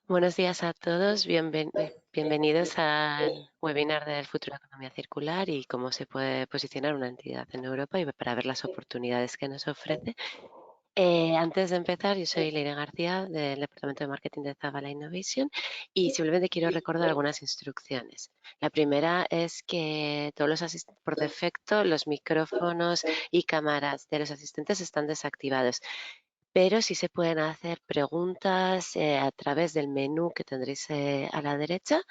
Buenos días a todos, bienvenidos al webinar del futuro de la economía circular y cómo se puede posicionar una entidad en Europa y para ver las oportunidades que nos ofrece. Antes de empezar, yo soy Leire García del Departamento de Marketing de Zabala Innovation y simplemente quiero recordar algunas instrucciones. La primera es que todos los asistentes, por defecto, los micrófonos y cámaras de los asistentes están desactivados, pero sí se pueden hacer preguntas a través del menú que tendréis a la derecha.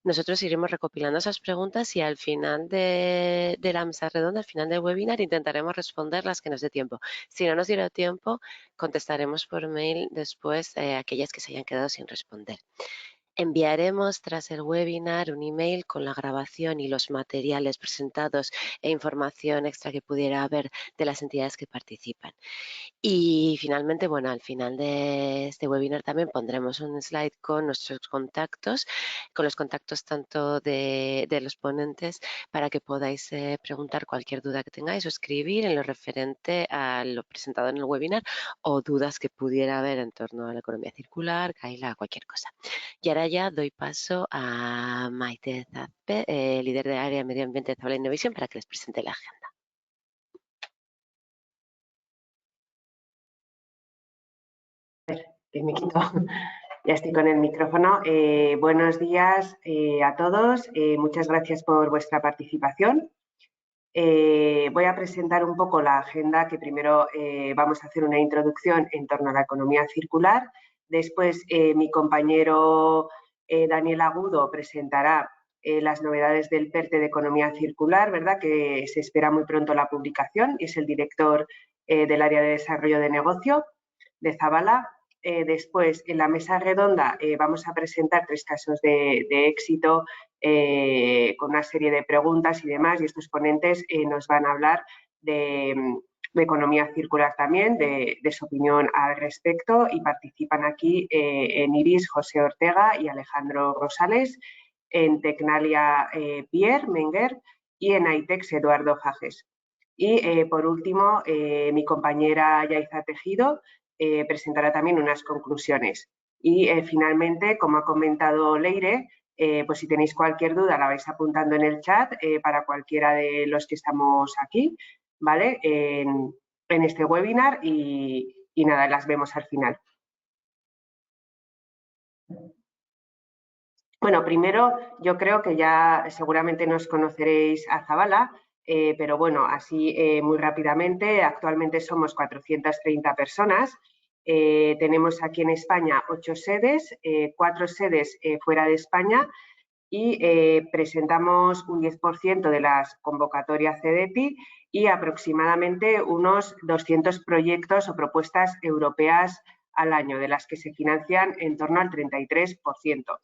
Nosotros iremos recopilando esas preguntas y al final de la mesa redonda, al final del webinar, intentaremos responder las que nos dé tiempo. Si no nos diera tiempo, contestaremos por mail después aquellas que se hayan quedado sin responder. Enviaremos tras el webinar un email con la grabación y los materiales presentados e información extra que pudiera haber de las entidades que participan. Y finalmente, bueno, al final de este webinar también pondremos un slide con nuestros contactos, con los contactos tanto de los ponentes para que podáis preguntar cualquier duda que tengáis o escribir en lo referente a lo presentado en el webinar o dudas que pudiera haber en torno a la economía circular, Kaila, cualquier cosa. Y ahora ya doy paso a Maite Zazpe, líder de área de medio ambiente de Zabala Innovation, para que les presente la agenda. Que me quito. Ya estoy con el micrófono. Buenos días a todos. Muchas gracias por vuestra participación. Voy a presentar un poco la agenda, que primero vamos a hacer una introducción en torno a la economía circular. Después mi compañero Daniel Agudo presentará las novedades del PERTE de economía circular, ¿verdad? Que se espera muy pronto la publicación, y es el director del área de desarrollo de negocio de Zabala. Después, en la mesa redonda, vamos a presentar 3 casos de éxito con una serie de preguntas y demás, y estos ponentes nos van a hablar de economía circular también, de su opinión al respecto, y participan aquí en IRIS José Ortega y Alejandro Rosales, en Tecnalia Pierre Menger y en ITEX Eduardo Jages. Y por último, mi compañera Yaiza Tejido presentará también unas conclusiones. Y finalmente, como ha comentado Leire, pues si tenéis cualquier duda la vais apuntando en el chat para cualquiera de los que estamos aquí, ¿vale? En este webinar y nada, las vemos al final. Bueno, primero yo creo que ya seguramente nos conoceréis a Zabala, pero bueno, así muy rápidamente, actualmente somos 430 personas. Tenemos aquí en España 8 sedes, 4 sedes fuera de España, y presentamos un 10% de las convocatorias CEDETI y aproximadamente unos 200 proyectos o propuestas europeas al año, de las que se financian en torno al 33%.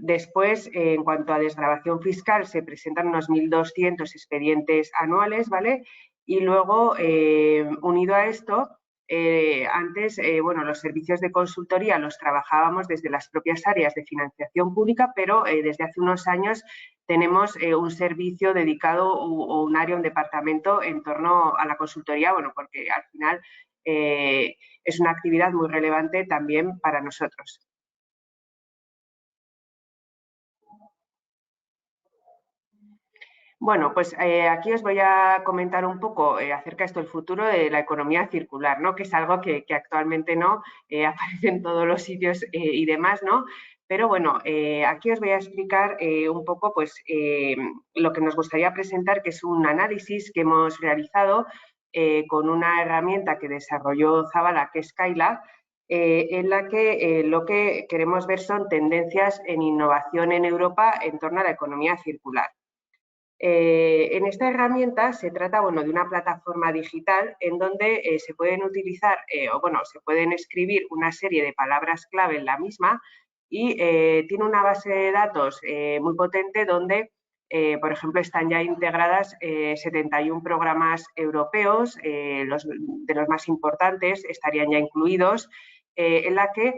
Después, en cuanto a desgravación fiscal, se presentan unos 1.200 expedientes anuales, ¿vale? Y luego, unido a esto, antes, bueno, los servicios de consultoría los trabajábamos desde las propias áreas de financiación pública, pero desde hace unos años tenemos un servicio dedicado o un área, un departamento en torno a la consultoría, bueno, porque al final es una actividad muy relevante también para nosotros. Bueno, pues aquí os voy a comentar un poco acerca de esto, el futuro de la economía circular, ¿no? Que es algo que actualmente no aparece en todos los sitios y demás, ¿no? Pero bueno, aquí os voy a explicar un poco pues, lo que nos gustaría presentar, que es un análisis que hemos realizado con una herramienta que desarrolló Zabala, que es Kaila, en la que lo que queremos ver son tendencias en innovación en Europa en torno a la economía circular. En esta herramienta se trata, bueno, de una plataforma digital en donde se pueden utilizar o bueno, se pueden escribir una serie de palabras clave en la misma, y tiene una base de datos muy potente donde, por ejemplo, están ya integradas 71 programas europeos, de los más importantes estarían ya incluidos, en la que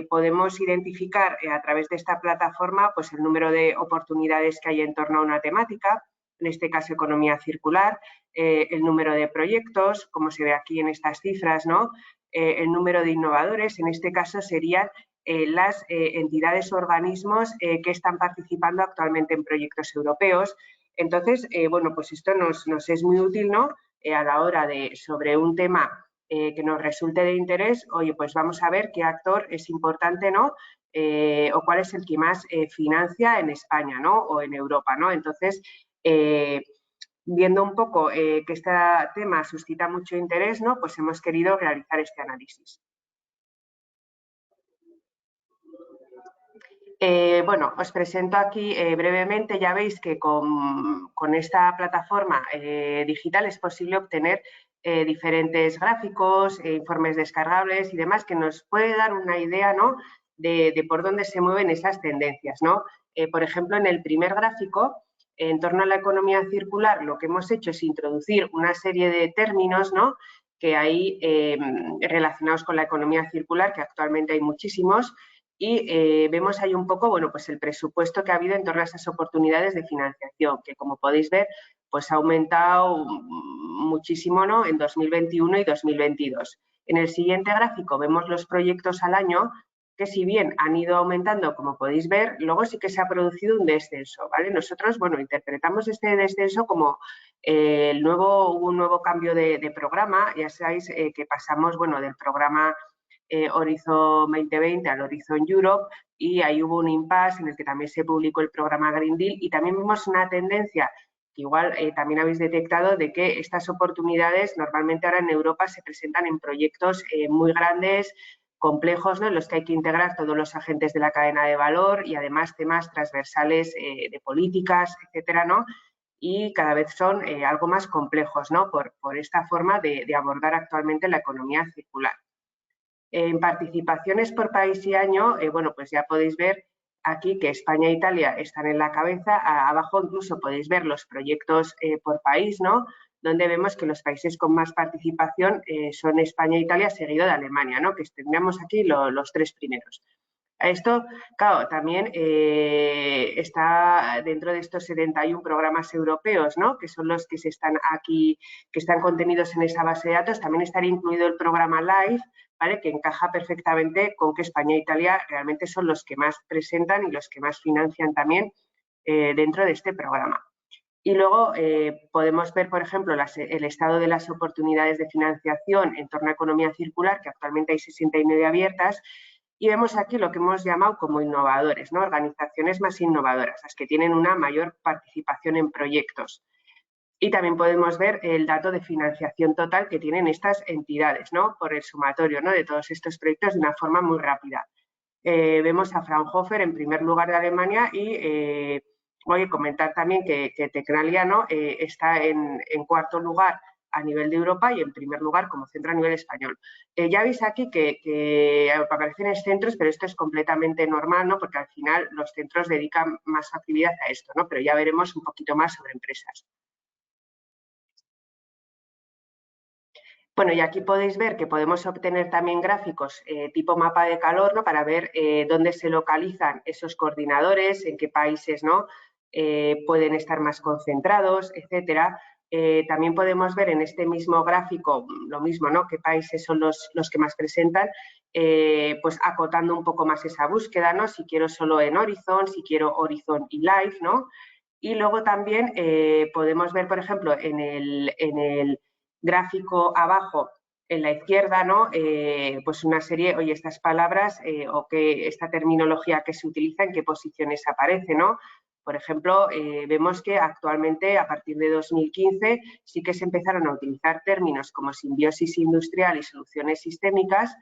podemos identificar a través de esta plataforma pues, el número de oportunidades que hay en torno a una temática, en este caso economía circular, el número de proyectos, como se ve aquí en estas cifras, ¿no? El número de innovadores, en este caso serían las entidades o organismos que están participando actualmente en proyectos europeos. Entonces, bueno, pues esto nos es muy útil, ¿no? A la hora de, sobre un tema que nos resulte de interés, oye, pues vamos a ver qué actor es importante, ¿no? O cuál es el que más financia en España, ¿no? O en Europa, ¿no? Entonces, viendo un poco que este tema suscita mucho interés, ¿no? Pues hemos querido realizar este análisis. Bueno, os presento aquí brevemente, ya veis que con esta plataforma digital es posible obtener diferentes gráficos, informes descargables y demás que nos puede dar una idea, ¿no? de por dónde se mueven esas tendencias, ¿no? Por ejemplo, en el primer gráfico, en torno a la economía circular, lo que hemos hecho es introducir una serie de términos, ¿no? que hay relacionados con la economía circular, que actualmente hay muchísimos, y vemos ahí un poco, bueno, pues el presupuesto que ha habido en torno a esas oportunidades de financiación, que como podéis ver, pues ha aumentado muchísimo, ¿no? En 2021 y 2022. En el siguiente gráfico vemos los proyectos al año, que si bien han ido aumentando, como podéis ver, luego sí que se ha producido un descenso, ¿vale? Nosotros, bueno, interpretamos este descenso como hubo un nuevo cambio de programa, ya sabéis que pasamos, bueno, del programa Horizon 2020 al Horizon Europe, y ahí hubo un impasse en el que también se publicó el programa Green Deal, y también vimos una tendencia que igual también habéis detectado, de que estas oportunidades normalmente ahora en Europa se presentan en proyectos muy grandes, complejos, ¿no? En los que hay que integrar todos los agentes de la cadena de valor y además temas transversales de políticas, etcétera, ¿no? Y cada vez son algo más complejos, ¿no? Por esta forma de abordar actualmente la economía circular. En participaciones por país y año, bueno, pues ya podéis ver aquí que España e Italia están en la cabeza. Abajo incluso podéis ver los proyectos por país, ¿no? Donde vemos que los países con más participación son España e Italia, seguido de Alemania, ¿no? Que tendríamos aquí los tres primeros. Esto, claro, también está dentro de estos 71 programas europeos, ¿no? Que son los que se están aquí, que están contenidos en esa base de datos. También estaría incluido el programa LIFE, ¿vale? Que encaja perfectamente con que España e Italia realmente son los que más presentan y los que más financian también dentro de este programa. Y luego podemos ver, por ejemplo, el estado de las oportunidades de financiación en torno a economía circular, que actualmente hay 69 abiertas, y vemos aquí lo que hemos llamado como innovadores, ¿no? Organizaciones más innovadoras, las que tienen una mayor participación en proyectos. Y también podemos ver el dato de financiación total que tienen estas entidades, ¿no? Por el sumatorio, ¿no? De todos estos proyectos de una forma muy rápida. Vemos a Fraunhofer en primer lugar de Alemania y voy a comentar también que Tecnalia, ¿no? Está en cuarto lugar a nivel de Europa y en primer lugar como centro a nivel español. Ya veis aquí que aparecen centros, pero esto es completamente normal, ¿no? Porque al final los centros dedican más actividad a esto, ¿no? Pero ya veremos un poquito más sobre empresas. Bueno, y aquí podéis ver que podemos obtener también gráficos tipo mapa de calor, ¿no? Para ver dónde se localizan esos coordinadores, en qué países, ¿no? Pueden estar más concentrados, etcétera. También podemos ver en este mismo gráfico lo mismo, ¿no? Qué países son los que más presentan, pues acotando un poco más esa búsqueda, ¿no? Si quiero solo en Horizon, si quiero Horizon y Live, ¿no? Y luego también podemos ver, por ejemplo, en el gráfico abajo en la izquierda, ¿no? Pues una serie, oye, estas palabras o que esta terminología que se utiliza, en qué posiciones aparece, ¿no? Por ejemplo, vemos que actualmente, a partir de 2015, sí que se empezaron a utilizar términos como simbiosis industrial y soluciones sistémicas,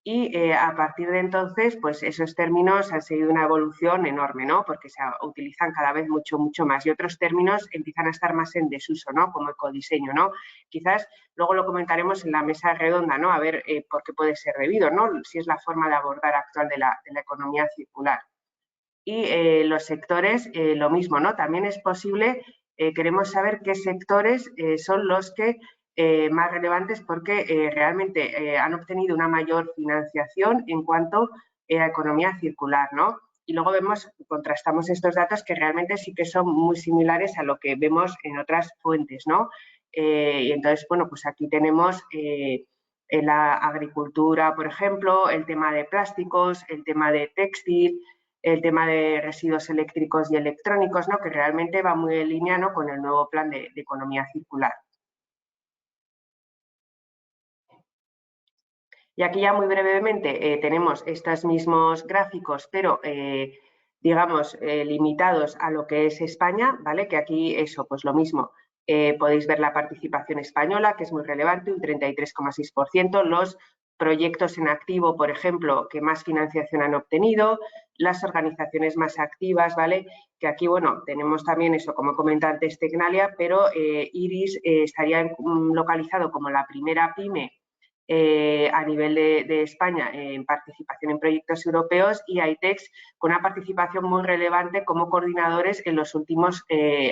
y a partir de entonces, pues esos términos han seguido una evolución enorme, ¿no? Porque se utilizan cada vez mucho más, y otros términos empiezan a estar más en desuso, ¿no? Como ecodiseño, ¿no? Quizás luego lo comentaremos en la mesa redonda, ¿no? A ver por qué puede ser debido, ¿no? Si es la forma de abordar actual de la economía circular. Y los sectores, lo mismo, ¿no? También es posible, queremos saber qué sectores son los que más relevantes, porque realmente han obtenido una mayor financiación en cuanto a economía circular, ¿no? y luego vemos, contrastamos estos datos que realmente sí que son muy similares a lo que vemos en otras fuentes, ¿no? Y entonces, bueno, pues aquí tenemos en la agricultura, por ejemplo, el tema de plásticos, el tema de textil, el tema de residuos eléctricos y electrónicos, ¿no? Que realmente va muy en línea, ¿no?, con el nuevo plan de economía circular. Y aquí ya muy brevemente tenemos estos mismos gráficos, pero digamos limitados a lo que es España, ¿vale? Que aquí eso, pues lo mismo. Podéis ver la participación española, que es muy relevante, un 33,6%. Los proyectos en activo, por ejemplo, que más financiación han obtenido, las organizaciones más activas, ¿vale? Que aquí, bueno, tenemos también eso, como comenta antes Tecnalia, pero Iris estaría localizado como la primera pyme a nivel de España en participación en proyectos europeos, y ITEX con una participación muy relevante como coordinadores en las últimas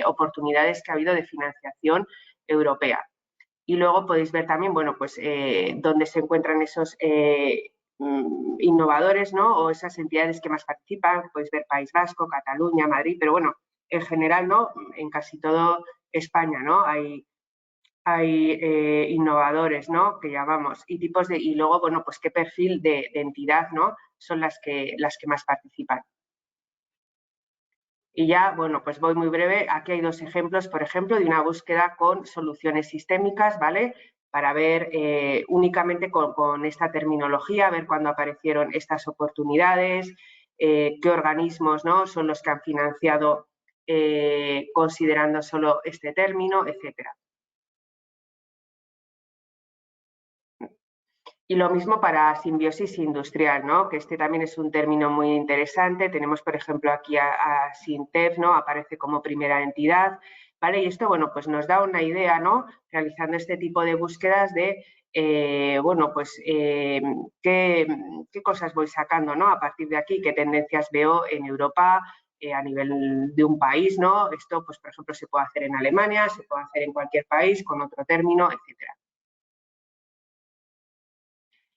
oportunidades que ha habido de financiación europea. Y luego podéis ver también, bueno, pues dónde se encuentran esos innovadores, ¿no? O esas entidades que más participan. Podéis ver País Vasco, Cataluña, Madrid, pero bueno, en general, ¿no?, en casi todo España, ¿no?, hay innovadores, ¿no?, que llamamos, y tipos de, y luego, bueno, pues qué perfil de entidad, ¿no?, son las que más participan. Y ya, bueno, pues voy muy breve. Aquí hay dos ejemplos, por ejemplo, de una búsqueda con soluciones sistémicas, ¿vale? Para ver únicamente con esta terminología, ver cuándo aparecieron estas oportunidades, qué organismos, ¿no?, son los que han financiado considerando solo este término, etcétera. Y lo mismo para simbiosis industrial, ¿no?, que este también es un término muy interesante. Tenemos, por ejemplo, aquí a Sintef, ¿no?, aparece como primera entidad, ¿vale? Y esto, bueno, pues nos da una idea, ¿no?, realizando este tipo de búsquedas de, bueno, pues qué cosas voy sacando, ¿no?, a partir de aquí, qué tendencias veo en Europa a nivel de un país, ¿no? Esto, pues, por ejemplo, se puede hacer en Alemania, se puede hacer en cualquier país con otro término, etcétera.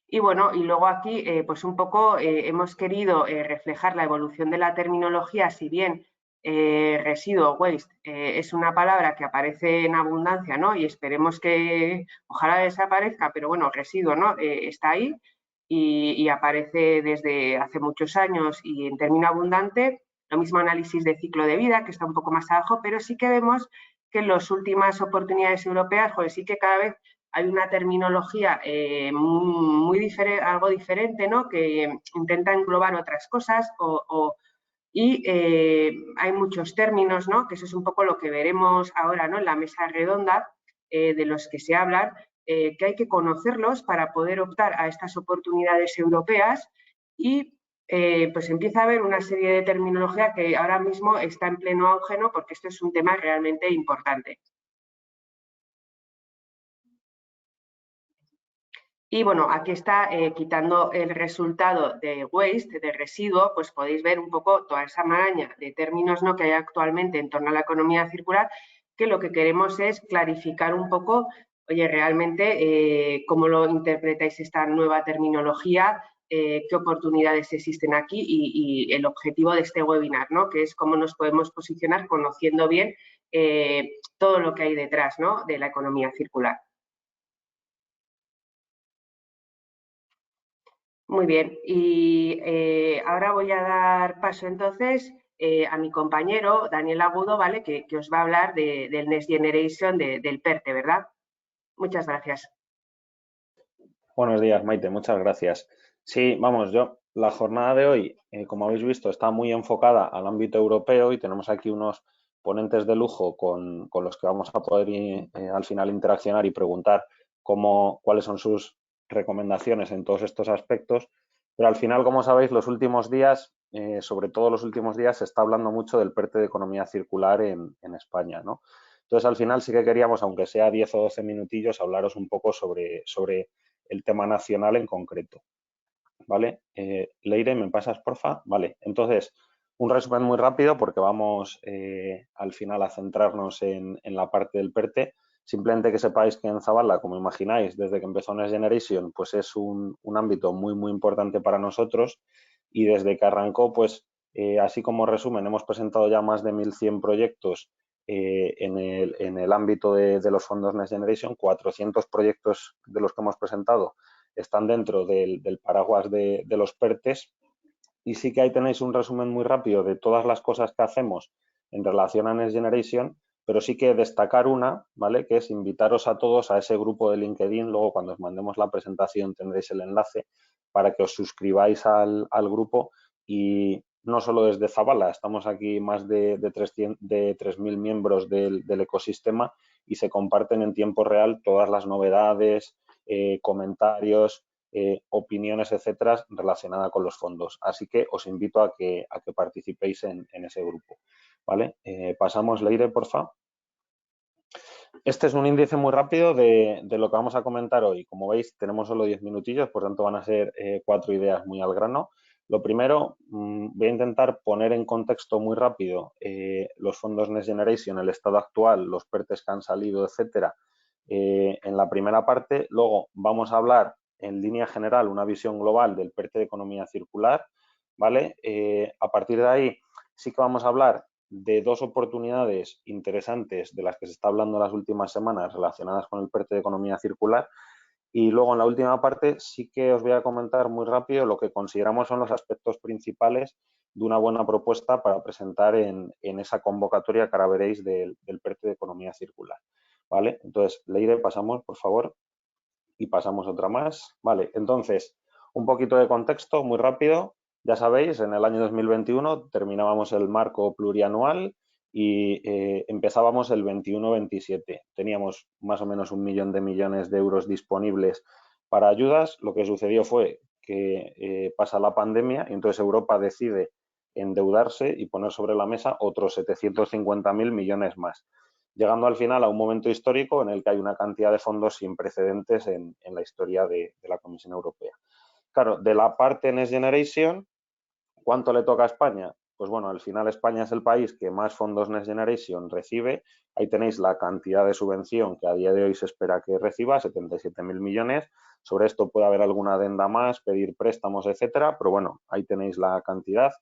Y bueno, y luego aquí, pues un poco hemos querido reflejar la evolución de la terminología. Si bien residuo, waste, es una palabra que aparece en abundancia, ¿no?, y esperemos que ojalá desaparezca, pero bueno, residuo, ¿no?, está ahí y aparece desde hace muchos años y en término abundante. Lo mismo análisis de ciclo de vida, que está un poco más abajo, pero sí que vemos que en las últimas oportunidades europeas, joder, sí que cada vez hay una terminología muy diferente, algo diferente, ¿no?, que intenta englobar otras cosas y hay muchos términos, ¿no?, que eso es un poco lo que veremos ahora, ¿no?, en la mesa redonda de los que se hablan, que hay que conocerlos para poder optar a estas oportunidades europeas. Y pues empieza a haber una serie de terminología que ahora mismo está en pleno auge, ¿no?, porque esto es un tema realmente importante. Y bueno, aquí está quitando el resultado de waste, de residuo, pues podéis ver un poco toda esa maraña de términos, ¿no?, que hay actualmente en torno a la economía circular, que lo que queremos es clarificar un poco, oye, realmente cómo lo interpretáis esta nueva terminología, qué oportunidades existen aquí y el objetivo de este webinar, ¿no?, que es cómo nos podemos posicionar conociendo bien todo lo que hay detrás, ¿no?, de la economía circular. Muy bien, y ahora voy a dar paso entonces a mi compañero Daniel Agudo, ¿vale?, que os va a hablar del Next Generation del PERTE, ¿verdad? Muchas gracias. Buenos días, Maite, muchas gracias. Sí, vamos, la jornada de hoy, como habéis visto, está muy enfocada al ámbito europeo y tenemos aquí unos ponentes de lujo con los que vamos a poder al final interaccionar y preguntar cuáles son sus recomendaciones en todos estos aspectos. Pero al final, como sabéis, los últimos días, sobre todo los últimos días, se está hablando mucho del PERTE de economía circular en España, ¿no? Entonces, al final sí que queríamos, aunque sea 10 o 12 minutillos, hablaros un poco sobre el tema nacional en concreto, ¿vale? Leire, ¿me pasas, porfa? Vale, entonces, un resumen muy rápido porque vamos al final a centrarnos en la parte del PERTE. Simplemente que sepáis que en Zabala, como imagináis, desde que empezó Next Generation, pues es un ámbito muy, muy importante para nosotros y desde que arrancó, pues Así como resumen, hemos presentado ya más de 1.100 proyectos en el ámbito de los fondos Next Generation. 400 proyectos de los que hemos presentado están dentro del paraguas de los PERTES, y sí que ahí tenéis un resumen muy rápido de todas las cosas que hacemos en relación a Next Generation, pero sí que destacar una, ¿vale? Que es invitaros a todos a ese grupo de LinkedIn. Luego, cuando os mandemos la presentación, tendréis el enlace para que os suscribáis al grupo. Y no solo desde Zabala, estamos aquí más de 3.000 miembros del ecosistema, y se comparten en tiempo real todas las novedades, comentarios, opiniones, etcétera, relacionada con los fondos. Así que os invito a que participéis en ese grupo. ¿Vale? Pasamos, Leire, porfa. Este es un índice muy rápido de lo que vamos a comentar hoy. Como veis, tenemos solo 10 minutillos, por tanto van a ser 4 ideas muy al grano. Lo primero, voy a intentar poner en contexto muy rápido los fondos Next Generation, el estado actual, los PERTES que han salido, etcétera, en la primera parte. Luego vamos a hablar en línea general, una visión global del PERTE de economía circular, ¿vale? A partir de ahí sí que vamos a hablar de dos oportunidades interesantes de las que se está hablando en las últimas semanas relacionadas con el PERTE de economía circular. Y luego, en la última parte, sí que os voy a comentar muy rápido lo que consideramos son los aspectos principales de una buena propuesta para presentar en esa convocatoria que ahora veréis del PERTE de economía circular. ¿Vale? Entonces, Leire, pasamos, por favor, y pasamos otra más. Vale, entonces, un poquito de contexto muy rápido. Ya sabéis, en el año 2021 terminábamos el marco plurianual y empezábamos el 21-27. Teníamos más o menos 1 millón de millones de euros disponibles para ayudas. Lo que sucedió fue que pasa la pandemia y entonces Europa decide endeudarse y poner sobre la mesa otros 750.000 millones más, llegando al final a un momento histórico en el que hay una cantidad de fondos sin precedentes en la historia de la Comisión Europea. Claro, de la parte Next Generation, ¿cuánto le toca a España? Pues bueno, al final España es el país que más fondos Next Generation recibe. Ahí tenéis la cantidad de subvención que a día de hoy se espera que reciba, 77.000 millones. Sobre esto puede haber alguna adenda más, pedir préstamos, etcétera, pero bueno, ahí tenéis la cantidad.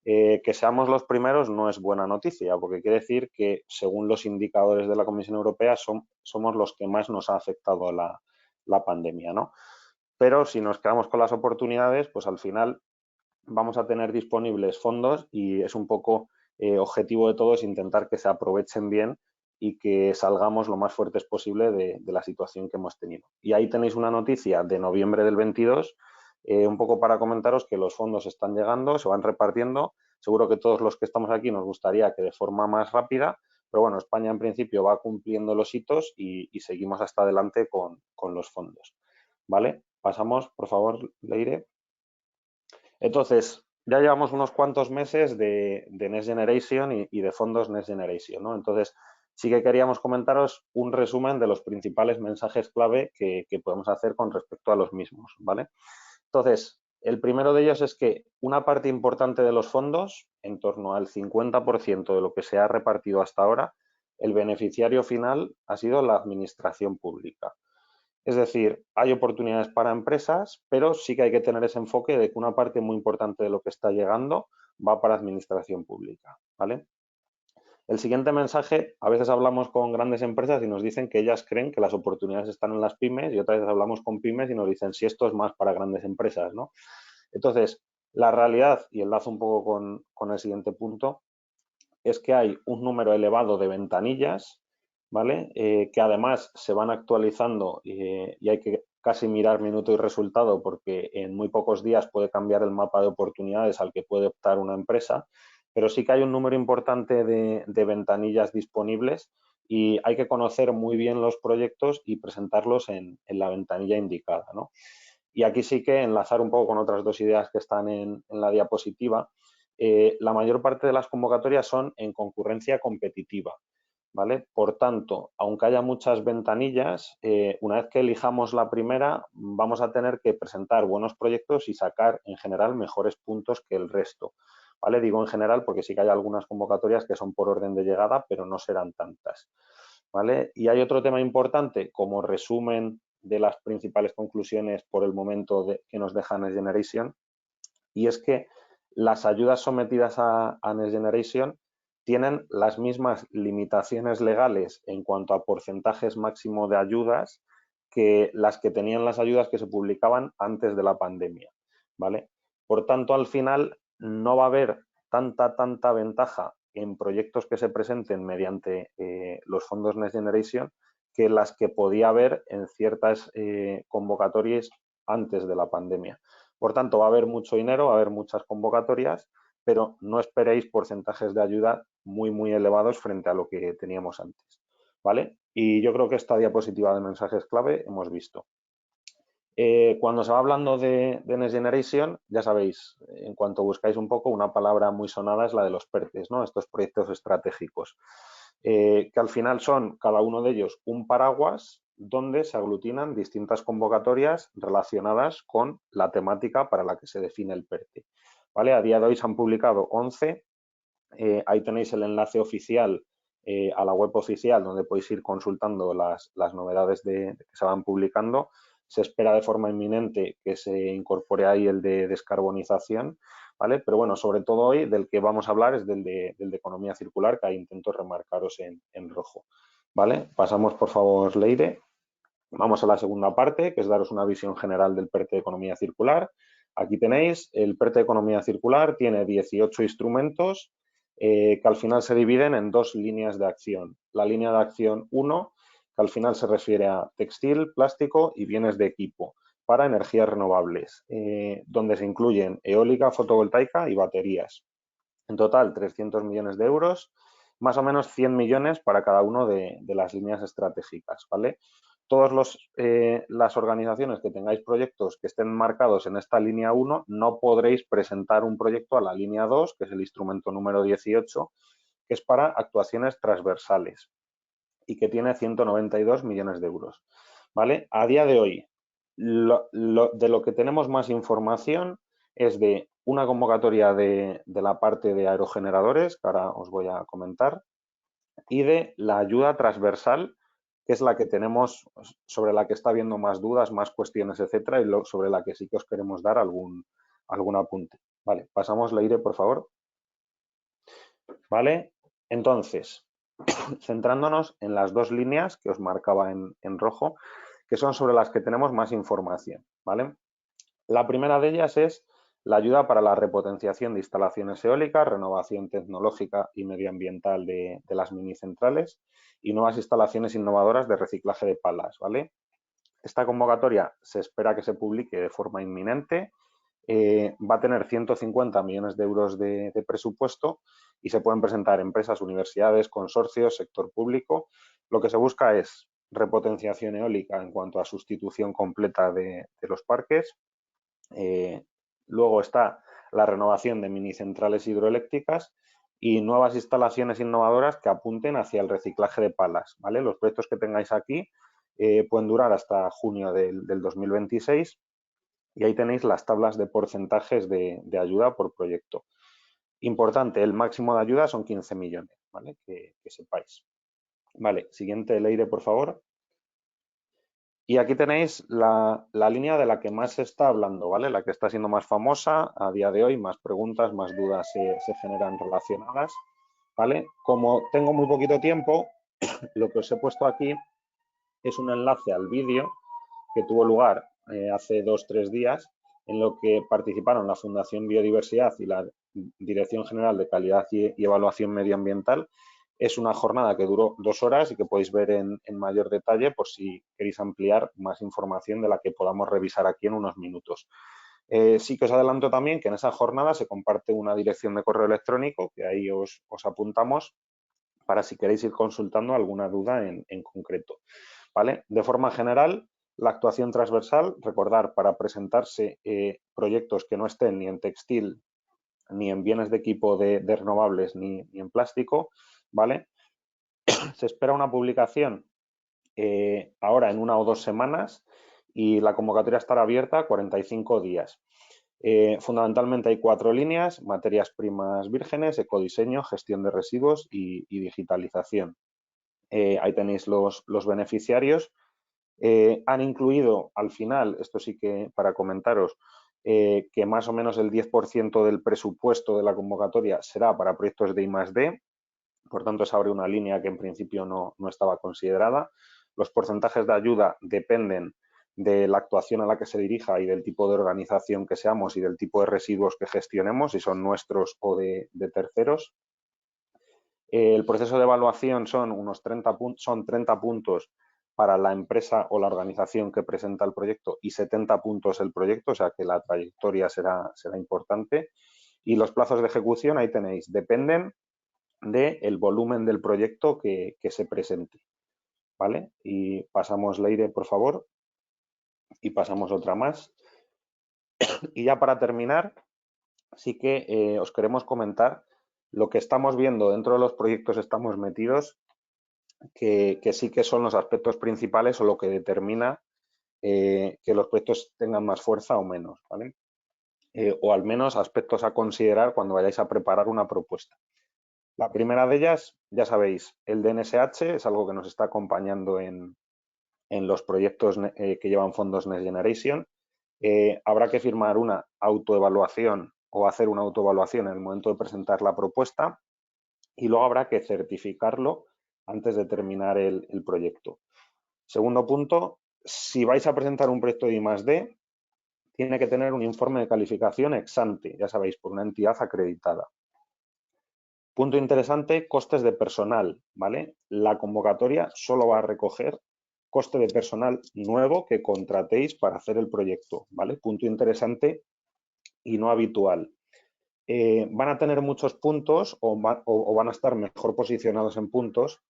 Que seamos los primeros no es buena noticia, porque quiere decir que, según los indicadores de la Comisión Europea, somos los que más nos ha afectado la pandemia, ¿no? Pero si nos quedamos con las oportunidades, pues al final vamos a tener disponibles fondos y es un poco objetivo de todos intentar que se aprovechen bien y que salgamos lo más fuertes posible de la situación que hemos tenido. Y ahí tenéis una noticia de noviembre del 22, un poco para comentaros que los fondos están llegando, se van repartiendo. Seguro que todos los que estamos aquí nos gustaría que de forma más rápida, pero bueno, España en principio va cumpliendo los hitos y seguimos hasta adelante con los fondos. ¿Vale? Pasamos, por favor, Leire. Entonces, ya llevamos unos cuantos meses de Next Generation y de fondos Next Generation, ¿no? Entonces, sí que queríamos comentaros un resumen de los principales mensajes clave que podemos hacer con respecto a los mismos, ¿vale? Entonces, el primero de ellos es que una parte importante de los fondos, en torno al 50% de lo que se ha repartido hasta ahora, el beneficiario final ha sido la administración pública. Es decir, hay oportunidades para empresas, pero sí que hay que tener ese enfoque de que una parte muy importante de lo que está llegando va para administración pública, ¿vale? El siguiente mensaje, a veces hablamos con grandes empresas y nos dicen que ellas creen que las oportunidades están en las pymes, y otras veces hablamos con pymes y nos dicen si esto es más para grandes empresas, ¿no? Entonces, la realidad, y enlazo un poco con el siguiente punto, es que hay un número elevado de ventanillas, ¿vale? Que además se van actualizando y hay que casi mirar minuto y resultado, porque en muy pocos días puede cambiar el mapa de oportunidades al que puede optar una empresa, pero sí que hay un número importante de ventanillas disponibles y hay que conocer muy bien los proyectos y presentarlos en la ventanilla indicada, ¿no? Y aquí sí que enlazar un poco con otras dos ideas que están en la diapositiva. La mayor parte de las convocatorias son en concurrencia competitiva, ¿vale? Por tanto, aunque haya muchas ventanillas, una vez que elijamos la primera, vamos a tener que presentar buenos proyectos y sacar, en general, mejores puntos que el resto, ¿vale? Digo en general porque sí que hay algunas convocatorias que son por orden de llegada, pero no serán tantas, ¿vale? Y hay otro tema importante, como resumen de las principales conclusiones por el momento que nos deja Next Generation, y es que Las ayudas sometidas a Next Generation tienen las mismas limitaciones legales en cuanto a porcentajes máximo de ayudas que las que tenían las ayudas que se publicaban antes de la pandemia, ¿vale? Por tanto, al final no va a haber tanta ventaja en proyectos que se presenten mediante los fondos Next Generation que las que podía haber en ciertas convocatorias antes de la pandemia. Por tanto, va a haber mucho dinero, va a haber muchas convocatorias, pero no esperéis porcentajes de ayuda muy elevados frente a lo que teníamos antes, ¿vale? Y yo creo que esta diapositiva de mensajes clave hemos visto. Cuando se va hablando de Next Generation, ya sabéis, en cuanto buscáis un poco, una palabra muy sonada es la de los PERTEs, ¿no? Estos proyectos estratégicos, que al final son cada uno de ellos un paraguas donde se aglutinan distintas convocatorias relacionadas con la temática para la que se define el PERTE. ¿Vale? A día de hoy se han publicado 11, ahí tenéis el enlace oficial a la web oficial donde podéis ir consultando las novedades que se van publicando. Se espera de forma inminente que se incorpore ahí el de descarbonización, ¿vale? Pero bueno, sobre todo hoy del que vamos a hablar es del de economía circular, que ahí intento remarcaros en rojo, ¿vale? Pasamos, por favor, Leire. Vamos a la segunda parte, que es daros una visión general del PERTE de economía circular. Aquí tenéis, el PERTE de economía circular tiene 18 instrumentos que al final se dividen en dos líneas de acción. La línea de acción 1, que al final se refiere a textil, plástico y bienes de equipo para energías renovables, donde se incluyen eólica, fotovoltaica y baterías. En total, 300 millones de euros, más o menos 100 millones para cada uno de las líneas estratégicas, ¿vale? Todas las organizaciones que tengáis proyectos que estén marcados en esta línea 1 no podréis presentar un proyecto a la línea 2, que es el instrumento número 18, que es para actuaciones transversales y que tiene 192 millones de euros. ¿Vale? A día de hoy, de lo que tenemos más información es de una convocatoria de la parte de aerogeneradores, que ahora os voy a comentar, y de la ayuda transversal, que es la que tenemos, sobre la que está habiendo más dudas, más cuestiones, etcétera, y sobre la que sí que os queremos dar algún apunte. Vale, pasamos, Leire, por favor. Vale, entonces, centrándonos en las dos líneas que os marcaba en rojo, que son sobre las que tenemos más información, ¿vale? La primera de ellas es la ayuda para la repotenciación de instalaciones eólicas, renovación tecnológica y medioambiental de las minicentrales y nuevas instalaciones innovadoras de reciclaje de palas, ¿vale? Esta convocatoria se espera que se publique de forma inminente, va a tener 150 millones de euros de presupuesto y se pueden presentar empresas, universidades, consorcios, sector público. Lo que se busca es repotenciación eólica en cuanto a sustitución completa de los parques. Luego está la renovación de minicentrales hidroeléctricas y nuevas instalaciones innovadoras que apunten hacia el reciclaje de palas, ¿vale? Los proyectos que tengáis aquí pueden durar hasta junio del 2026 y ahí tenéis las tablas de porcentajes de ayuda por proyecto. Importante, el máximo de ayuda son 15 millones, ¿vale? Que sepáis. Vale, siguiente, Leire, por favor. Y aquí tenéis la línea de la que más se está hablando, ¿vale? La que está siendo más famosa a día de hoy, más preguntas, más dudas se generan relacionadas, ¿vale? Como tengo muy poquito tiempo, lo que os he puesto aquí es un enlace al vídeo que tuvo lugar hace 2 o 3 días, en lo que participaron la Fundación Biodiversidad y la Dirección General de Calidad y Evaluación Medioambiental. Es una jornada que duró 2 horas y que podéis ver en mayor detalle por si queréis ampliar más información de la que podamos revisar aquí en unos minutos. Sí que os adelanto también que en esa jornada se comparte una dirección de correo electrónico que ahí os apuntamos para si queréis ir consultando alguna duda en concreto, ¿vale? De forma general, la actuación transversal, recordar, para presentarse proyectos que no estén ni en textil, ni en bienes de equipo de renovables, ni en plástico, ¿vale? Se espera una publicación ahora en 1 o 2 semanas y la convocatoria estará abierta 45 días. Fundamentalmente hay 4 líneas: materias primas vírgenes, ecodiseño, gestión de residuos y digitalización. Ahí tenéis los beneficiarios. Han incluido al final, esto sí que para comentaros, que más o menos el 10% del presupuesto de la convocatoria será para proyectos de I+D, por tanto se abre una línea que en principio no estaba considerada. Los porcentajes de ayuda dependen de la actuación a la que se dirija y del tipo de organización que seamos y del tipo de residuos que gestionemos, si son nuestros o de terceros. El proceso de evaluación son unos 30 puntos para la empresa o la organización que presenta el proyecto y 70 puntos el proyecto, o sea que la trayectoria será importante. Y los plazos de ejecución, ahí tenéis, dependen del volumen del proyecto que se presente. ¿Vale? Y pasamos, Leire, por favor. Y pasamos otra más. Y ya para terminar, sí que os queremos comentar lo que estamos viendo dentro de los proyectos estamos metidos, que sí que son los aspectos principales o lo que determina que los proyectos tengan más fuerza o menos, ¿vale? O al menos aspectos a considerar cuando vayáis a preparar una propuesta. La primera de ellas, ya sabéis, el DNSH es algo que nos está acompañando en los proyectos que llevan fondos Next Generation. Habrá que firmar una autoevaluación o hacer una autoevaluación en el momento de presentar la propuesta y luego habrá que certificarlo antes de terminar el proyecto. Segundo punto, si vais a presentar un proyecto de I+D, tiene que tener un informe de calificación ex ante, ya sabéis, por una entidad acreditada. Punto interesante, costes de personal, ¿vale? La convocatoria solo va a recoger coste de personal nuevo que contratéis para hacer el proyecto, ¿vale? Punto interesante y no habitual. Van a tener muchos puntos o van a estar mejor posicionados en puntos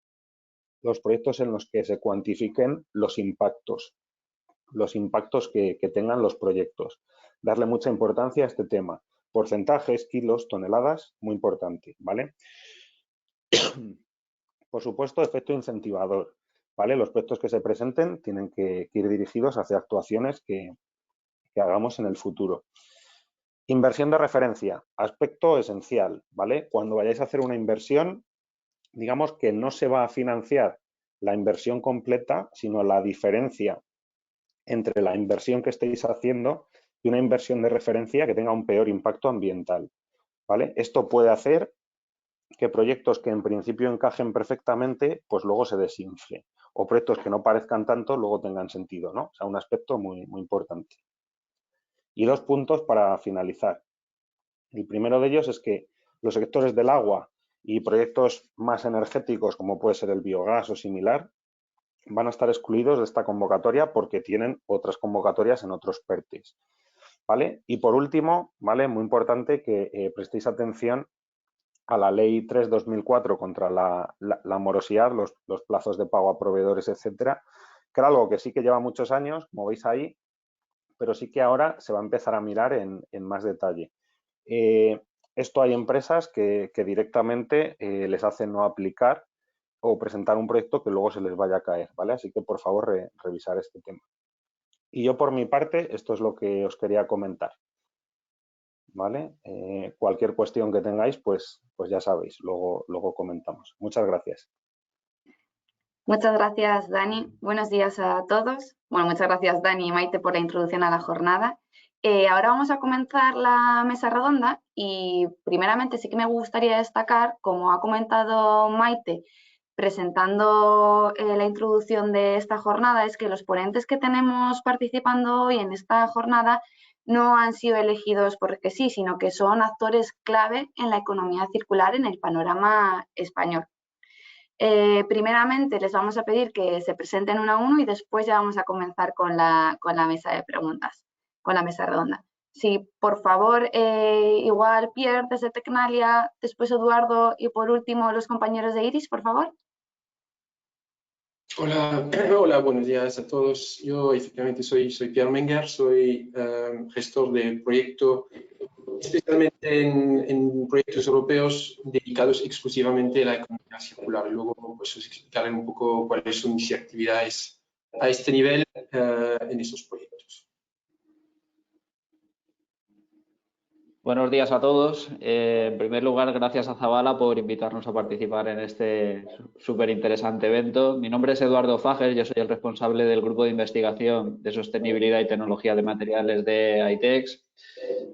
los proyectos en los que se cuantifiquen los impactos que tengan los proyectos. Darle mucha importancia a este tema. Porcentajes, kilos, toneladas, muy importante, ¿vale? Por supuesto, efecto incentivador, ¿vale? Los proyectos que se presenten tienen que ir dirigidos hacia actuaciones que hagamos en el futuro. Inversión de referencia, aspecto esencial, ¿vale? Cuando vayáis a hacer una inversión, digamos que no se va a financiar la inversión completa, sino la diferencia entre la inversión que estéis haciendo y una inversión de referencia que tenga un peor impacto ambiental, ¿vale? Esto puede hacer que proyectos que en principio encajen perfectamente, pues luego se desinfle. O proyectos que no parezcan tanto, luego tengan sentido, ¿no? O sea, un aspecto muy, muy importante. Y 2 puntos para finalizar. El primero de ellos es que los sectores del agua y proyectos más energéticos, como puede ser el biogás o similar, van a estar excluidos de esta convocatoria porque tienen otras convocatorias en otros PERTEs, ¿vale? Y por último, ¿vale? Muy importante que prestéis atención a la Ley 3/2004 contra la morosidad, los plazos de pago a proveedores, etcétera, que era algo que sí que lleva muchos años, como veis ahí, pero sí que ahora se va a empezar a mirar en más detalle. Esto hay empresas que directamente les hacen no aplicar o presentar un proyecto que luego se les vaya a caer, ¿vale? Así que, por favor, revisar este tema. Y yo, por mi parte, esto es lo que os quería comentar, ¿vale? Cualquier cuestión que tengáis, pues ya sabéis, luego comentamos. Muchas gracias. Muchas gracias, Dani. Buenos días a todos. Bueno, muchas gracias, Dani y Maite, por la introducción a la jornada. Ahora vamos a comenzar la mesa redonda y primeramente sí que me gustaría destacar, como ha comentado Maite, presentando la introducción de esta jornada, es que los ponentes que tenemos participando hoy en esta jornada no han sido elegidos porque sí, sino que son actores clave en la economía circular en el panorama español. Primeramente les vamos a pedir que se presenten uno a uno y después ya vamos a comenzar con la mesa de preguntas, con la mesa redonda. Sí, por favor, igual Pierre desde Tecnalia, después Eduardo y por último los compañeros de Iris, por favor. Hola, buenos días a todos. Yo efectivamente soy Pierre Menger, soy gestor de proyecto, especialmente en proyectos europeos dedicados exclusivamente a la economía circular. Luego pues, os explicaré un poco cuáles son mis actividades a este nivel en esos proyectos. Buenos días a todos. En primer lugar, gracias a Zabala por invitarnos a participar en este súper interesante evento. Mi nombre es Eduardo Fages, yo soy el responsable del Grupo de Investigación de Sostenibilidad y Tecnología de Materiales de ITEX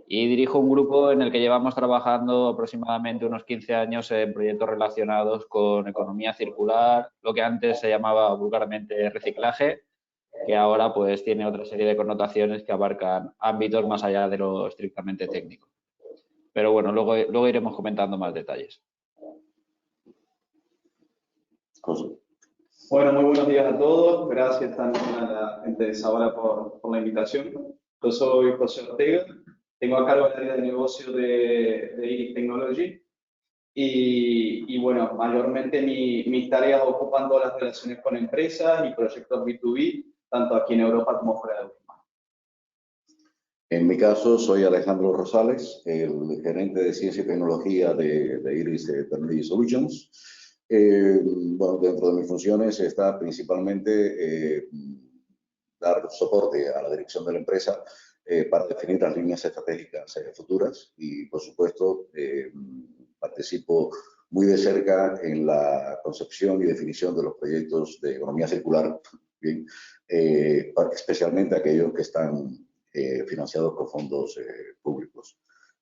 y dirijo un grupo en el que llevamos trabajando aproximadamente unos 15 años en proyectos relacionados con economía circular, lo que antes se llamaba vulgarmente reciclaje, que ahora pues tiene otra serie de connotaciones que abarcan ámbitos más allá de lo estrictamente técnico. Pero bueno, luego iremos comentando más detalles. Bueno, muy buenos días a todos. Gracias también a la gente de Zabala por la invitación. Yo soy José Ortega, tengo a cargo el área de negocio de IRIS Technology y bueno, mayormente mis tareas ocupan todas las relaciones con empresas y proyectos B2B, tanto aquí en Europa como fuera de Europa. En mi caso, soy Alejandro Rosales, el gerente de Ciencia y Tecnología de IRIS Technology Solutions. Bueno, dentro de mis funciones está principalmente dar soporte a la dirección de la empresa para definir las líneas estratégicas futuras y, por supuesto, participo muy de cerca en la concepción y definición de los proyectos de economía circular, bien, especialmente aquellos que están financiados con fondos públicos.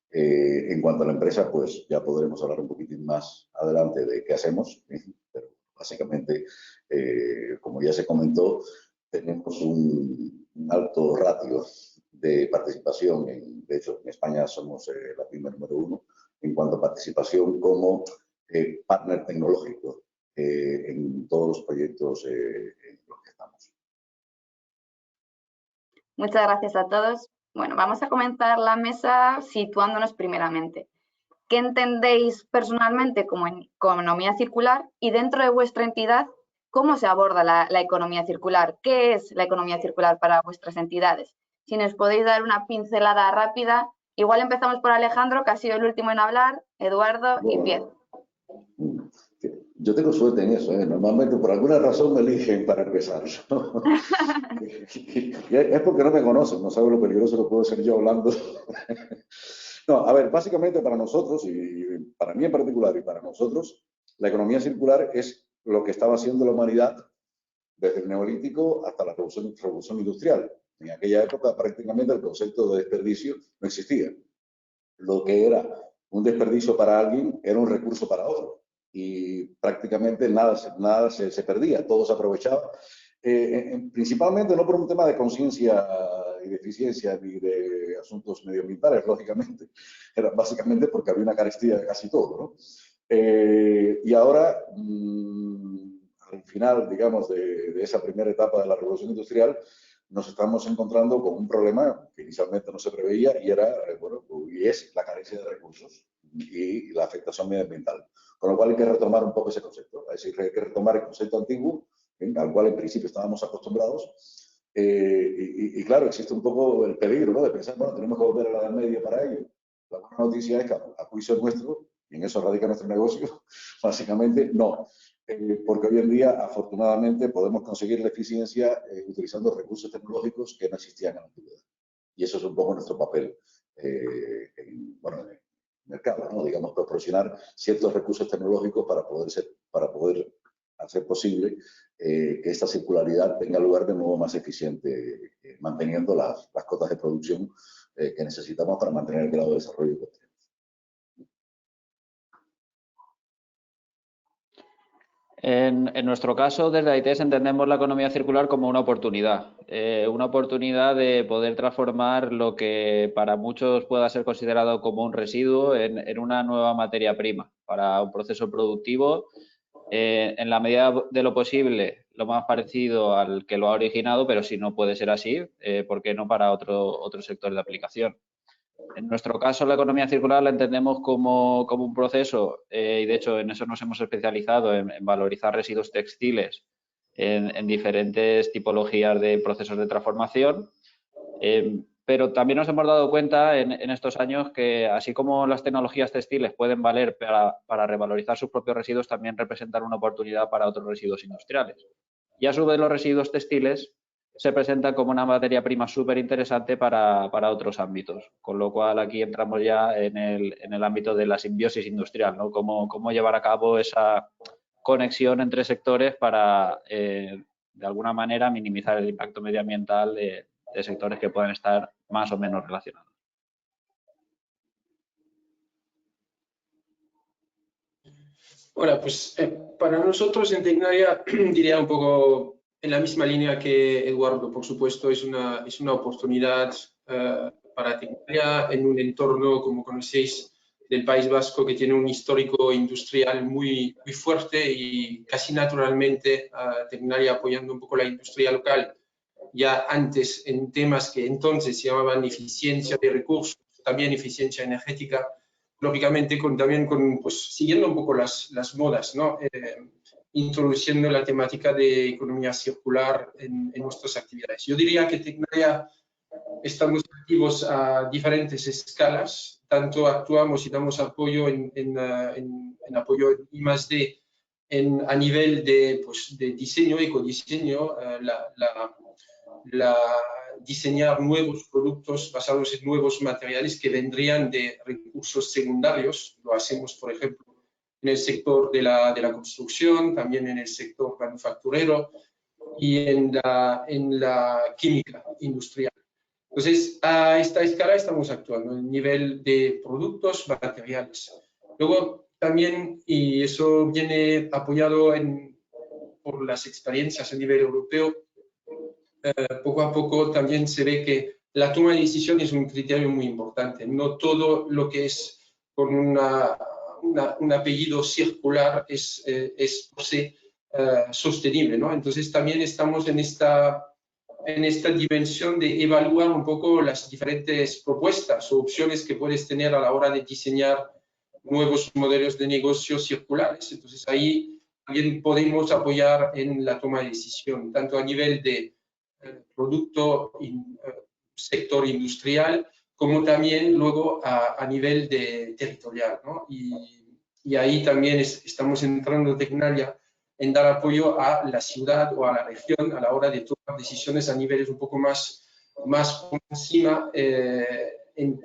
En cuanto a la empresa, pues ya podremos hablar un poquitín más adelante de qué hacemos, pero básicamente, como ya se comentó, tenemos un alto ratio de participación. De hecho, en España somos la PYME número 1 en cuanto a participación como partner tecnológico en todos los proyectos en los que estamos. Muchas gracias a todos. Bueno, vamos a comenzar la mesa situándonos primeramente. ¿Qué entendéis personalmente como economía circular? Y dentro de vuestra entidad, ¿cómo se aborda la economía circular? ¿Qué es la economía circular para vuestras entidades? Si nos podéis dar una pincelada rápida. Igual empezamos por Alejandro, que ha sido el último en hablar, Eduardo y Pierre. Yo tengo suerte en eso, ¿eh? Normalmente por alguna razón me eligen para empezar. Es porque no me conocen, no saben lo peligroso que puedo ser yo hablando. No, a ver, básicamente para nosotros, y para mí en particular y para nosotros, la economía circular es lo que estaba haciendo la humanidad desde el Neolítico hasta la revolución industrial. En aquella época prácticamente el concepto de desperdicio no existía. Lo que era un desperdicio para alguien era un recurso para otro. Y prácticamente nada se perdía, todo se aprovechaba, principalmente no por un tema de conciencia y de eficiencia ni de asuntos medioambientales, lógicamente, era básicamente porque había una carestía de casi todo, ¿no? Y ahora, al final, digamos, de esa primera etapa de la revolución industrial, nos estamos encontrando con un problema que inicialmente no se preveía y era, bueno, y es la carencia de recursos y la afectación medioambiental. Con lo cual hay que retomar un poco ese concepto, es decir, hay que retomar el concepto antiguo, al cual en principio estábamos acostumbrados, y claro, existe un poco el peligro, ¿no?, de pensar, bueno, tenemos que volver a la Edad Media para ello. La buena noticia es que a juicio nuestro, y en eso radica nuestro negocio, básicamente no. Porque hoy en día, afortunadamente, podemos conseguir la eficiencia utilizando recursos tecnológicos que no existían en la antigüedad. Y eso es un poco nuestro papel en el mercado, ¿no? Digamos, proporcionar ciertos recursos tecnológicos para poder hacer posible que esta circularidad tenga lugar de nuevo más eficiente, manteniendo las cotas de producción que necesitamos para mantener el grado de desarrollo que tenemos. En nuestro caso, desde ITEX entendemos la economía circular como una oportunidad de poder transformar lo que para muchos pueda ser considerado como un residuo en una nueva materia prima para un proceso productivo, en la medida de lo posible, lo más parecido al que lo ha originado, pero si no puede ser así, ¿por qué no para otro sector de aplicación? En nuestro caso, la economía circular la entendemos como un proceso y, de hecho, en eso nos hemos especializado, en valorizar residuos textiles en diferentes tipologías de procesos de transformación. Pero también nos hemos dado cuenta en estos años que, así como las tecnologías textiles pueden valer para revalorizar sus propios residuos, también representan una oportunidad para otros residuos industriales. Y a su vez, los residuos textiles se presentan como una materia prima súper interesante para otros ámbitos. Con lo cual aquí entramos ya en el ámbito de la simbiosis industrial, ¿no? Cómo llevar a cabo esa conexión entre sectores para, de alguna manera, minimizar el impacto medioambiental de sectores que puedan estar más o menos relacionados. Bueno, pues para nosotros en Tecnalia diría un poco en la misma línea que Eduardo. Por supuesto, es una oportunidad para Tecnalia en un entorno, como conocéis, del País Vasco, que tiene un histórico industrial muy fuerte y casi naturalmente Tecnalia apoyando un poco la industria local ya antes en temas que entonces se llamaban eficiencia de recursos, también eficiencia energética, lógicamente también pues, siguiendo un poco las modas, ¿no? Introduciendo la temática de economía circular en nuestras actividades. Yo diría que Tecnalia estamos activos a diferentes escalas, tanto actuamos y damos apoyo en apoyo en I+D a nivel pues, de diseño, ecodiseño, diseñar nuevos productos basados en nuevos materiales que vendrían de recursos secundarios. Lo hacemos, por ejemplo, en el sector de la construcción, también en el sector manufacturero y en la química industrial. Entonces, a esta escala estamos actuando en nivel de productos materiales. Luego, también, y eso viene apoyado por las experiencias a nivel europeo, poco a poco también se ve que la toma de decisión es un criterio muy importante. No todo lo que es con un apellido circular es por sí sostenible, ¿no? Entonces también estamos en esta dimensión de evaluar un poco las diferentes propuestas o opciones que puedes tener a la hora de diseñar nuevos modelos de negocio circulares. Entonces ahí también podemos apoyar en la toma de decisión, tanto a nivel de producto, sector industrial, como también luego a nivel territorial, ¿no? Y ahí también estamos entrando en Tecnalia en dar apoyo a la ciudad o a la región a la hora de tomar decisiones a niveles un poco más por encima en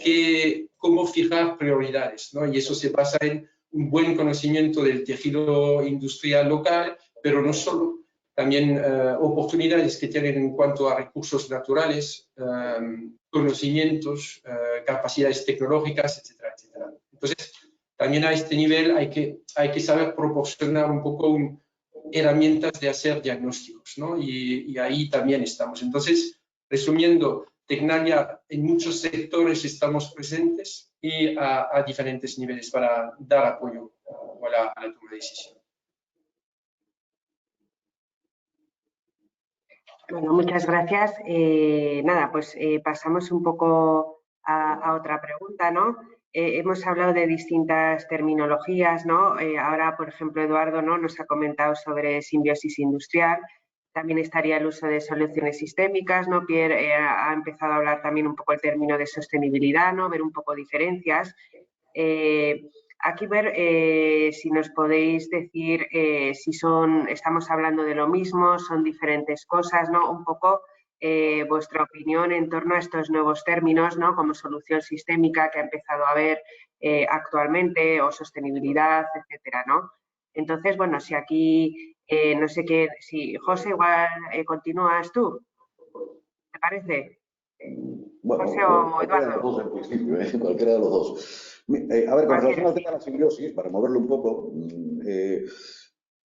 cómo fijar prioridades, ¿no? Y eso se basa en un buen conocimiento del tejido industrial local, pero no solo, también oportunidades que tienen en cuanto a recursos naturales, conocimientos, capacidades tecnológicas, etcétera, etcétera. Entonces, también a este nivel hay que saber proporcionar un poco herramientas de hacer diagnósticos, ¿no? Y ahí también estamos. Entonces, resumiendo, Tecnalia en muchos sectores estamos presentes y a diferentes niveles para dar apoyo a la toma de decisión. Bueno, muchas gracias. Nada, pues pasamos un poco a otra pregunta, ¿no? Hemos hablado de distintas terminologías, ¿no? Ahora, por ejemplo, Eduardo, ¿no?, nos ha comentado sobre simbiosis industrial. También estaría el uso de soluciones sistémicas, ¿no? Pierre ha empezado a hablar también un poco el término de sostenibilidad, ¿no? Ver un poco diferencias. Aquí ver si nos podéis decir si estamos hablando de lo mismo, son diferentes cosas, ¿no? Un poco vuestra opinión en torno a estos nuevos términos, ¿no? Como solución sistémica que ha empezado a haber actualmente, o sostenibilidad, etcétera, ¿no? Entonces, bueno, si aquí, no sé qué, si José, igual continúas tú, ¿te parece? Bueno, José o cualquiera de Eduardo. los dos en principio, cualquiera de los dos. A ver, con relación al tema de la simbiosis, para moverlo un poco,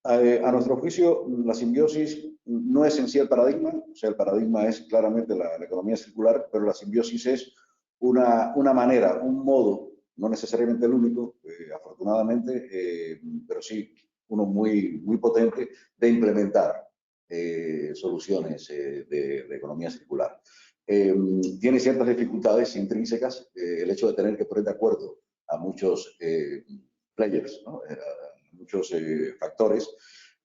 a nuestro juicio, la simbiosis no es en sí el paradigma, o sea, el paradigma es claramente la economía circular, pero la simbiosis es una manera, un modo, no necesariamente el único, afortunadamente, pero sí uno muy potente de implementar soluciones de economía circular. Tiene ciertas dificultades intrínsecas, el hecho de tener que poner de acuerdo a muchos players, ¿no? Muchos factores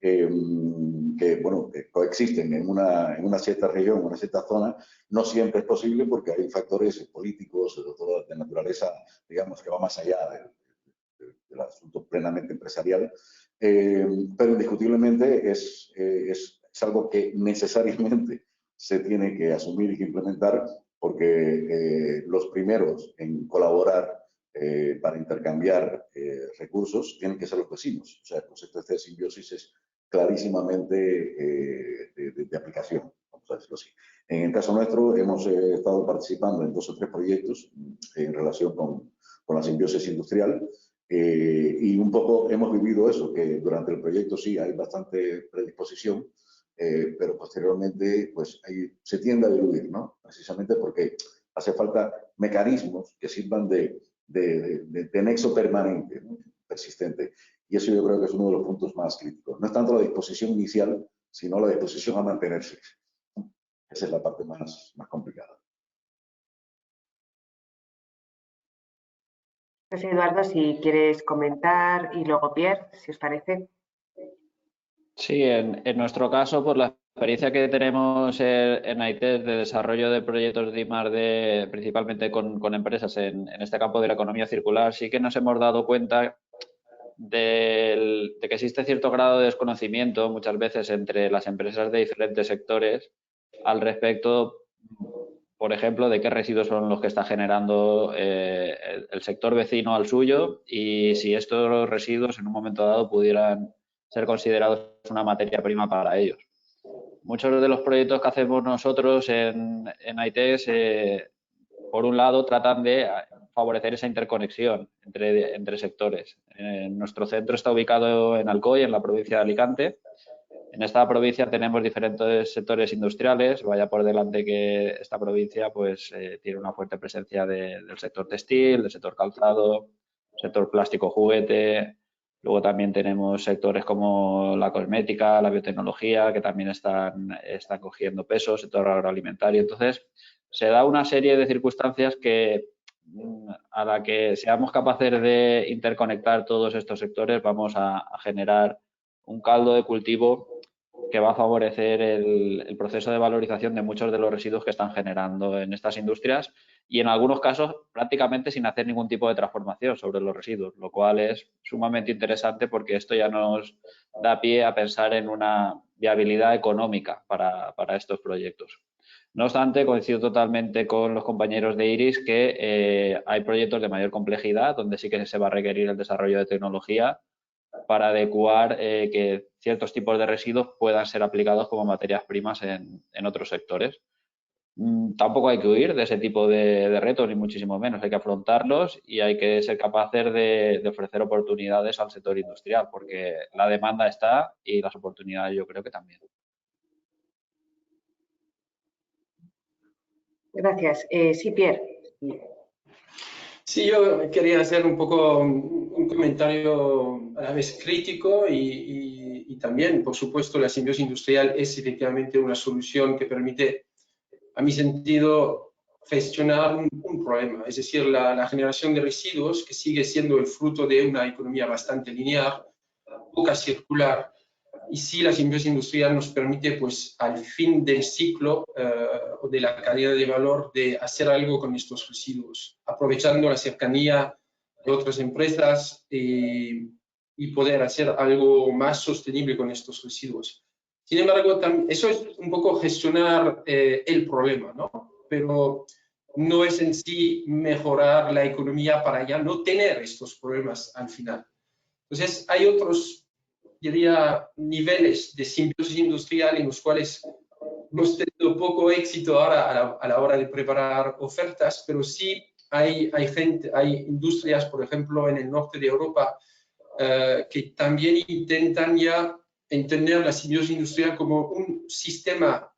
que, bueno, que coexisten en una cierta región, en una cierta zona. No siempre es posible porque hay factores políticos de naturaleza, digamos, que va más allá del asunto plenamente empresarial, pero indiscutiblemente es algo que necesariamente se tiene que asumir y que implementar, porque los primeros en colaborar para intercambiar recursos tienen que ser los vecinos. O sea, el concepto de simbiosis es clarísimamente de aplicación, vamos a decirlo así. En el caso nuestro, hemos estado participando en 2 o 3 proyectos en relación con la simbiosis industrial, y un poco hemos vivido eso, que durante el proyecto sí hay bastante predisposición, pero posteriormente pues ahí se tiende a diluir, ¿no? Precisamente porque hace falta mecanismos que sirvan de nexo permanente, ¿no? Persistente. Y eso yo creo que es uno de los puntos más críticos. No es tanto la disposición inicial, sino la disposición a mantenerse. Esa es la parte más complicada. Pues Eduardo, si quieres comentar, y luego Pierre, si os parece. Sí, en nuestro caso, por la experiencia que tenemos en AITES de desarrollo de proyectos de I+D, principalmente con empresas en este campo de la economía circular, sí que nos hemos dado cuenta de que existe cierto grado de desconocimiento muchas veces entre las empresas de diferentes sectores al respecto, por ejemplo, de qué residuos son los que está generando el sector vecino al suyo, y si estos residuos en un momento dado pudieran ser considerados una materia prima para ellos. Muchos de los proyectos que hacemos nosotros en AITES, por un lado, tratan de favorecer esa interconexión entre sectores. Nuestro centro está ubicado en Alcoy, en la provincia de Alicante. En esta provincia tenemos diferentes sectores industriales. Vaya por delante que esta provincia pues, tiene una fuerte presencia del sector textil, del sector calzado, sector plástico juguete. Luego también tenemos sectores como la cosmética, la biotecnología, que también están cogiendo peso, sector agroalimentario. Entonces, se da una serie de circunstancias que, a la que seamos capaces de interconectar todos estos sectores, vamos a generar un caldo de cultivo que va a favorecer el proceso de valorización de muchos de los residuos que están generando en estas industrias, y en algunos casos prácticamente sin hacer ningún tipo de transformación sobre los residuos, lo cual es sumamente interesante porque esto ya nos da pie a pensar en una viabilidad económica para estos proyectos. No obstante, coincido totalmente con los compañeros de IRIS que hay proyectos de mayor complejidad donde sí que se va a requerir el desarrollo de tecnología para adecuar que ciertos tipos de residuos puedan ser aplicados como materias primas en otros sectores. Tampoco hay que huir de ese tipo de retos, ni muchísimo menos. Hay que afrontarlos y hay que ser capaces de ofrecer oportunidades al sector industrial, porque la demanda está y las oportunidades yo creo que también. Gracias. Sí, Pierre. Sí, yo quería hacer un poco un comentario a la vez crítico y también, por supuesto, la simbiosis industrial es efectivamente una solución que permite, a mi sentido, gestionar un problema, es decir, la generación de residuos, que sigue siendo el fruto de una economía bastante lineal, poca circular. Y sí, la simbiosis industrial nos permite, pues, al fin del ciclo o de la cadena de valor, de hacer algo con estos residuos, aprovechando la cercanía de otras empresas y poder hacer algo más sostenible con estos residuos. Sin embargo, eso es un poco gestionar el problema, ¿no? Pero no es en sí mejorar la economía para ya no tener estos problemas al final. Entonces, hay otros, diría, niveles de simbiosis industrial en los cuales hemos tenido poco éxito ahora a la hora de preparar ofertas, pero sí hay industrias, por ejemplo, en el norte de Europa, que también intentan ya entender la simbiosis industrial como un sistema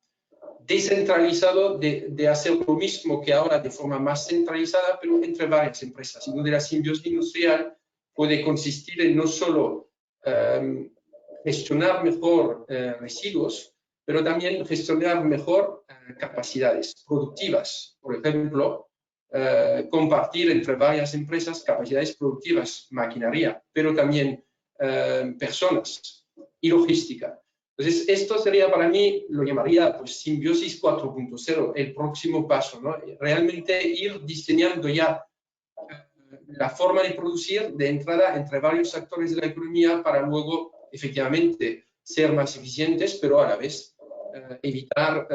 descentralizado de hacer lo mismo que ahora de forma más centralizada, pero entre varias empresas, y donde la simbiosis industrial puede consistir en no solo gestionar mejor residuos, pero también gestionar mejor capacidades productivas. Por ejemplo, compartir entre varias empresas capacidades productivas, maquinaria, pero también personas y logística. Entonces, esto sería para mí, lo llamaría pues simbiosis 4.0, el próximo paso, ¿no? Realmente ir diseñando ya la forma de producir de entrada entre varios actores de la economía para luego, efectivamente, ser más eficientes, pero a la vez evitar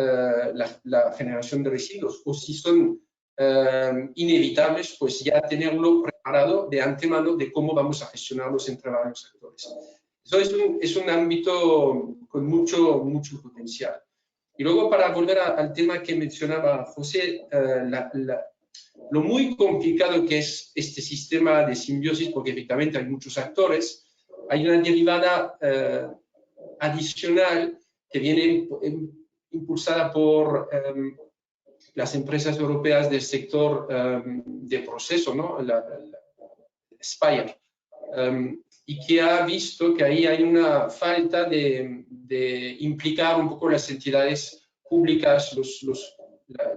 la generación de residuos, o si son inevitables, pues ya tenerlo preparado de antemano de cómo vamos a gestionarlos entre varios actores. Eso es un ámbito con mucho potencial. Y luego, para volver al tema que mencionaba José, lo muy complicado que es este sistema de simbiosis, porque efectivamente hay muchos actores, hay una derivada adicional que viene impulsada por las empresas europeas del sector de proceso, ¿no? la Spire, y que ha visto que ahí hay una falta de implicar un poco las entidades públicas,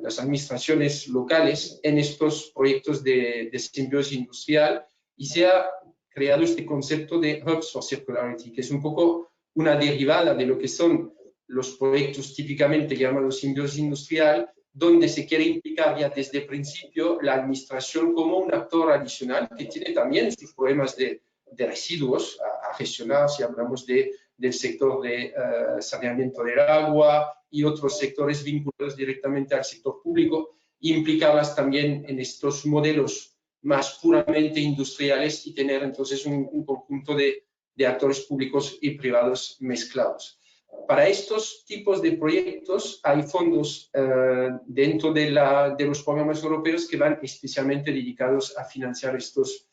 las administraciones locales en estos proyectos de simbiosis industrial, y se ha creado este concepto de Hubs for Circularity, que es un poco una derivada de lo que son los proyectos típicamente llamados simbiosis industrial, donde se quiere implicar ya desde el principio la administración como un actor adicional que tiene también sus problemas de residuos a gestionar, si hablamos del sector de saneamiento del agua y otros sectores vinculados directamente al sector público, e implicarlas también en estos modelos más puramente industriales y tener entonces un conjunto de actores públicos y privados mezclados. Para estos tipos de proyectos hay fondos dentro de los programas europeos que van especialmente dedicados a financiar estos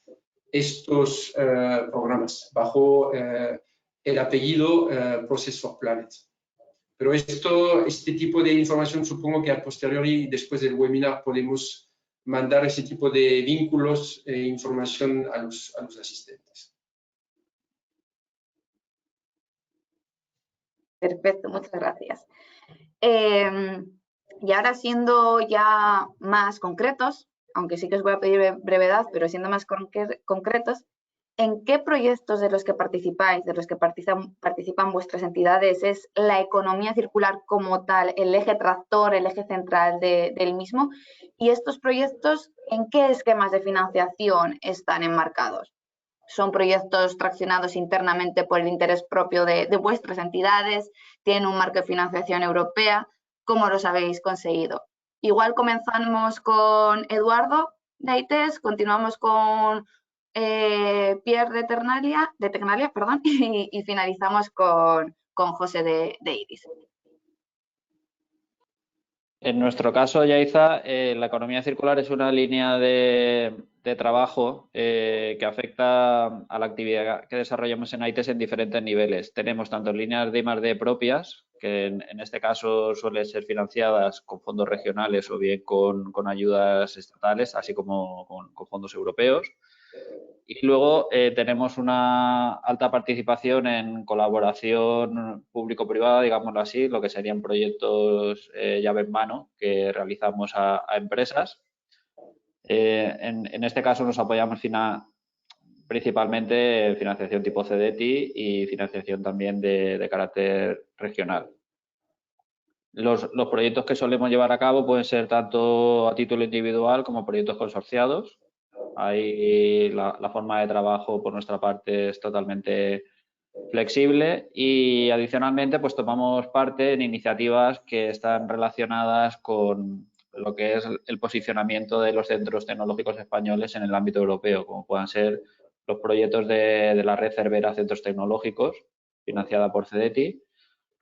programas bajo el apellido Process for Planet. Pero este tipo de información supongo que a posteriori, después del webinar, podemos mandar ese tipo de vínculos e información a los asistentes. Perfecto, muchas gracias. Y ahora, siendo ya más concretos, aunque sí que os voy a pedir brevedad, pero siendo más concretos, ¿en qué proyectos de los que participáis, de los que participan vuestras entidades, es la economía circular como tal el eje tractor, el eje central del mismo? Y estos proyectos, ¿en qué esquemas de financiación están enmarcados? ¿Son proyectos traccionados internamente por el interés propio de vuestras entidades? ¿Tienen un marco de financiación europea? ¿Cómo los habéis conseguido? Igual comenzamos con Eduardo de ITES, continuamos con Pierre de Tecnalia, perdón, y finalizamos con José de IRIS. En nuestro caso, Yaiza, la economía circular es una línea de trabajo que afecta a la actividad que desarrollamos en ITES en diferentes niveles. Tenemos tanto líneas de I+D propias, que en este caso suelen ser financiadas con fondos regionales o bien con ayudas estatales, así como con fondos europeos. Y luego tenemos una alta participación en colaboración público-privada, digámoslo así, lo que serían proyectos llave en mano que realizamos a empresas. En este caso nos apoyamos principalmente en financiación tipo CDTI y financiación también de carácter regional. Los proyectos que solemos llevar a cabo pueden ser tanto a título individual como proyectos consorciados. Ahí la forma de trabajo por nuestra parte es totalmente flexible y adicionalmente pues tomamos parte en iniciativas que están relacionadas con lo que es el posicionamiento de los centros tecnológicos españoles en el ámbito europeo, como puedan ser los proyectos de la red Cervera Centros Tecnológicos, financiada por CDTI.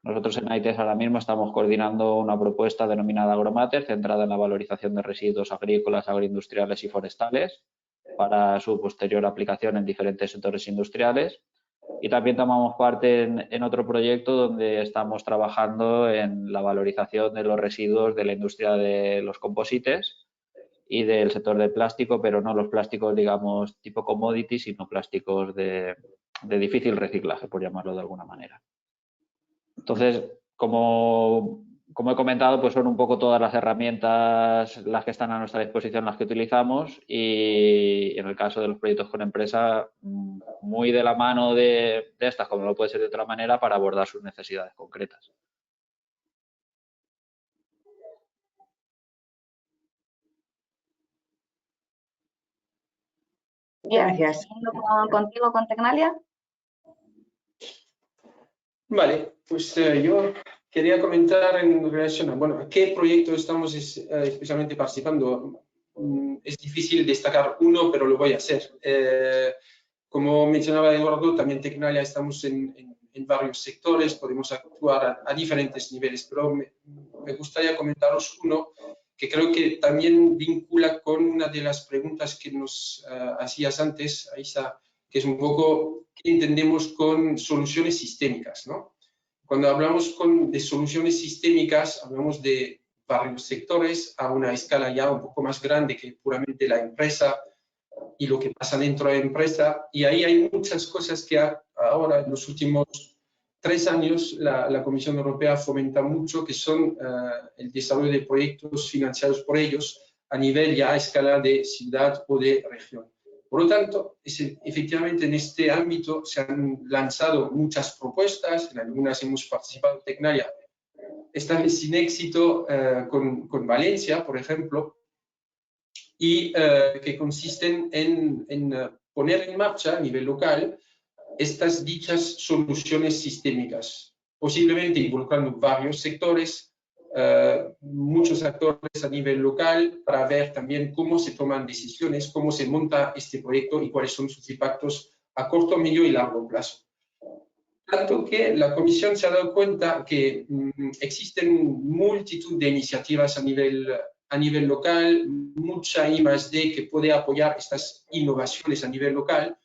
Nosotros en ITES ahora mismo estamos coordinando una propuesta denominada Agromater, centrada en la valorización de residuos agrícolas, agroindustriales y forestales para su posterior aplicación en diferentes sectores industriales. Y también tomamos parte en otro proyecto donde estamos trabajando en la valorización de los residuos de la industria de los composites y del sector del plástico, pero no los plásticos, digamos, tipo commodity, sino plásticos de difícil reciclaje, por llamarlo de alguna manera. Entonces, como he comentado, pues son un poco todas las herramientas las que están a nuestra disposición, las que utilizamos, y en el caso de los proyectos con empresa, muy de la mano de estas, como no puede ser de otra manera, para abordar sus necesidades concretas. Bien, gracias. Contigo, con Tecnalia. Vale, pues yo quería comentar en relación a, bueno, a qué proyecto estamos especialmente participando. Es difícil destacar uno, pero lo voy a hacer. Como mencionaba Eduardo, también Tecnalia estamos en varios sectores, podemos actuar a diferentes niveles, pero me gustaría comentaros uno que creo que también vincula con una de las preguntas que nos hacías antes, Aisa, que es un poco qué entendemos con soluciones sistémicas, ¿no? Cuando hablamos de soluciones sistémicas, hablamos de varios sectores a una escala ya un poco más grande que puramente la empresa y lo que pasa dentro de la empresa. Y ahí hay muchas cosas que ahora, en los últimos 3 años, la Comisión Europea fomenta mucho, que son el desarrollo de proyectos financiados por ellos a nivel ya a escala de ciudad o de región. Por lo tanto, efectivamente en este ámbito se han lanzado muchas propuestas, en algunas hemos participado en Tecnalia, esta vez sin éxito con Valencia, por ejemplo, y que consisten en poner en marcha a nivel local estas dichas soluciones sistémicas, posiblemente involucrando varios sectores, muchos actores a nivel local, para ver también cómo se toman decisiones, cómo se monta este proyecto y cuáles son sus impactos a corto, medio y largo plazo. Tanto que la Comisión se ha dado cuenta que existen multitud de iniciativas a nivel local, mucha I+D que puede apoyar estas innovaciones a nivel local,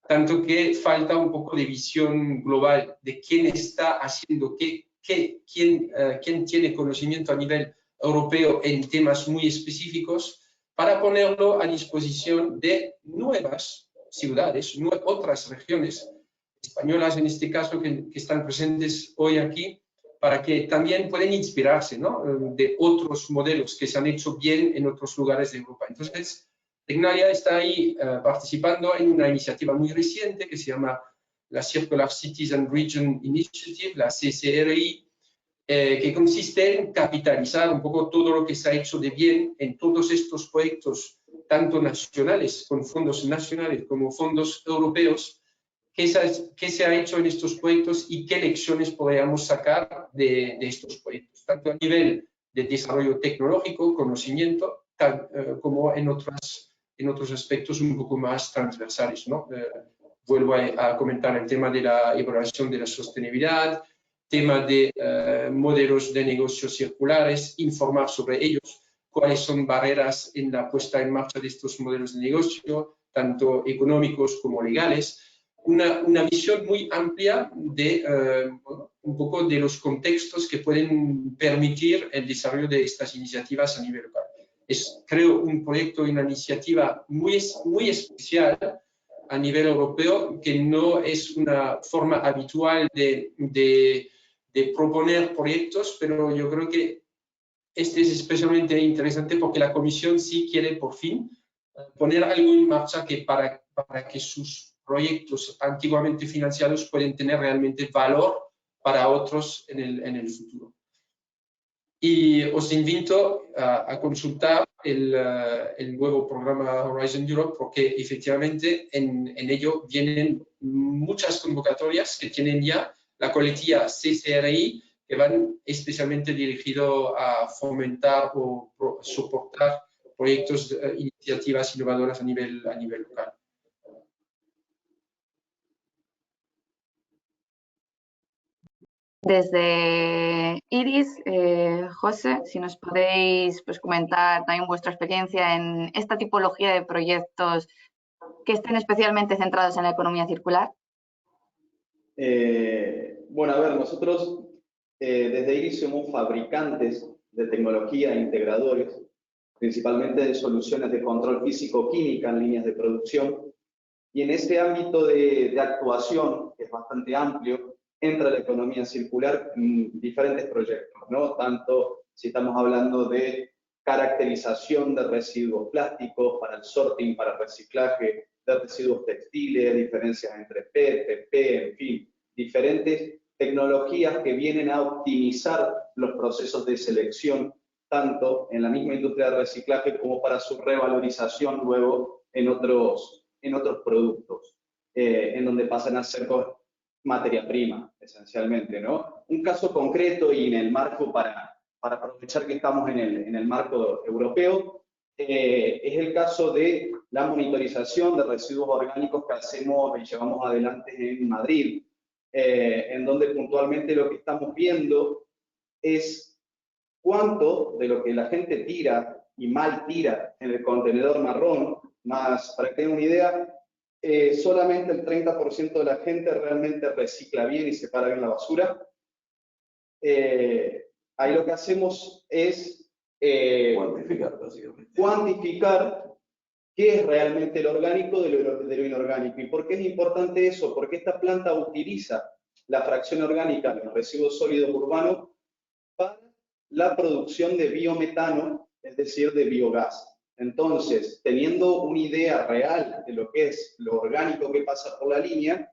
tanto que falta un poco de visión global de quién está haciendo qué, quién tiene conocimiento a nivel europeo en temas muy específicos, para ponerlo a disposición de nuevas ciudades, otras regiones españolas en este caso, que están presentes hoy aquí, para que también puedan inspirarse, ¿no?, de otros modelos que se han hecho bien en otros lugares de Europa. Entonces, Tecnalia está ahí participando en una iniciativa muy reciente que se llama la Circular Cities and Region Initiative, la CCRI, que consiste en capitalizar un poco todo lo que se ha hecho de bien en todos estos proyectos, tanto nacionales, con fondos nacionales como fondos europeos, qué se ha hecho en estos proyectos y qué lecciones podríamos sacar de estos proyectos, tanto a nivel de desarrollo tecnológico, conocimiento, como en otros aspectos un poco más transversales, ¿no? Vuelvo a comentar el tema de la evaluación de la sostenibilidad, tema de modelos de negocios circulares, informar sobre ellos, cuáles son barreras en la puesta en marcha de estos modelos de negocio, tanto económicos como legales. Una visión muy amplia de un poco de los contextos que pueden permitir el desarrollo de estas iniciativas a nivel local. Es, creo, un proyecto y una iniciativa muy especial a nivel europeo, que no es una forma habitual de proponer proyectos, pero yo creo que este es especialmente interesante porque la Comisión sí quiere por fin poner algo en marcha que para que sus proyectos antiguamente financiados pueden tener realmente valor para otros en el futuro. Y os invito a consultar el nuevo programa Horizon Europe, porque efectivamente en ello vienen muchas convocatorias que tienen ya la coletilla CCRI, que van especialmente dirigidos a fomentar o soportar proyectos, iniciativas innovadoras a nivel local. Desde IRIS, José, si nos podéis comentar también vuestra experiencia en esta tipología de proyectos que estén especialmente centrados en la economía circular. Bueno, a ver, nosotros desde IRIS somos fabricantes de tecnología e integradores, principalmente de soluciones de control físico-química en líneas de producción. Y en ese ámbito de actuación, que es bastante amplio, entra la economía circular en diferentes proyectos, ¿no? Tanto si estamos hablando de caracterización de residuos plásticos, para el sorting, para el reciclaje de residuos textiles, diferencias entre PET, PP, en fin, diferentes tecnologías que vienen a optimizar los procesos de selección, tanto en la misma industria de reciclaje como para su revalorización luego en otros productos, en donde pasan a ser materia prima, esencialmente, ¿no? Un caso concreto y en el marco para aprovechar que estamos en el marco europeo, es el caso de la monitorización de residuos orgánicos que hacemos y llevamos adelante en Madrid, en donde puntualmente lo que estamos viendo es cuánto de lo que la gente tira y mal tira en el contenedor marrón, más para que tengan una idea, solamente el 30% de la gente realmente recicla bien y separa bien la basura. Ahí lo que hacemos es cuantificar qué es realmente lo orgánico de lo inorgánico. ¿Y por qué es importante eso? Porque esta planta utiliza la fracción orgánica de los residuos sólidos urbanos para la producción de biometano, es decir, de biogás. Entonces, teniendo una idea real de lo que es lo orgánico que pasa por la línea,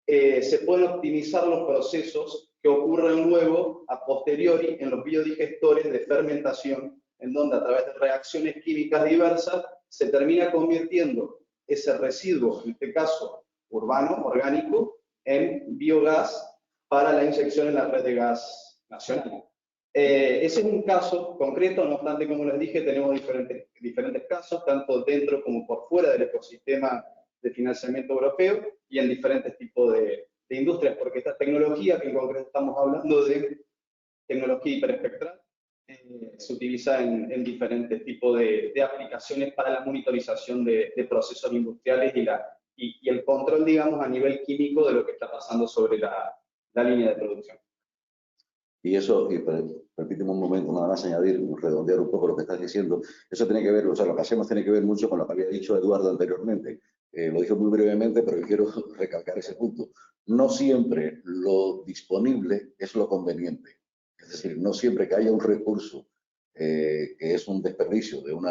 se pueden optimizar los procesos que ocurren luego a posteriori en los biodigestores de fermentación, en donde a través de reacciones químicas diversas se termina convirtiendo ese residuo, en este caso urbano, orgánico, en biogás para la inyección en la red de gas nacional. Ese es un caso concreto, no obstante, como les dije, tenemos diferentes casos, tanto dentro como por fuera del ecosistema de financiamiento europeo y en diferentes tipos de industrias, porque esta tecnología, que en concreto estamos hablando de tecnología hiperespectral, se utiliza en diferentes tipos de aplicaciones para la monitorización de procesos industriales y el control, digamos, a nivel químico de lo que está pasando sobre la línea de producción. Y eso, permíteme un momento nada más añadir, redondear un poco lo que estás diciendo, eso tiene que ver, o sea, lo que hacemos tiene que ver mucho con lo que había dicho Eduardo anteriormente. Lo dijo muy brevemente, pero quiero recalcar ese punto. No siempre lo disponible es lo conveniente. Es decir, no siempre que haya un recurso que es un desperdicio de un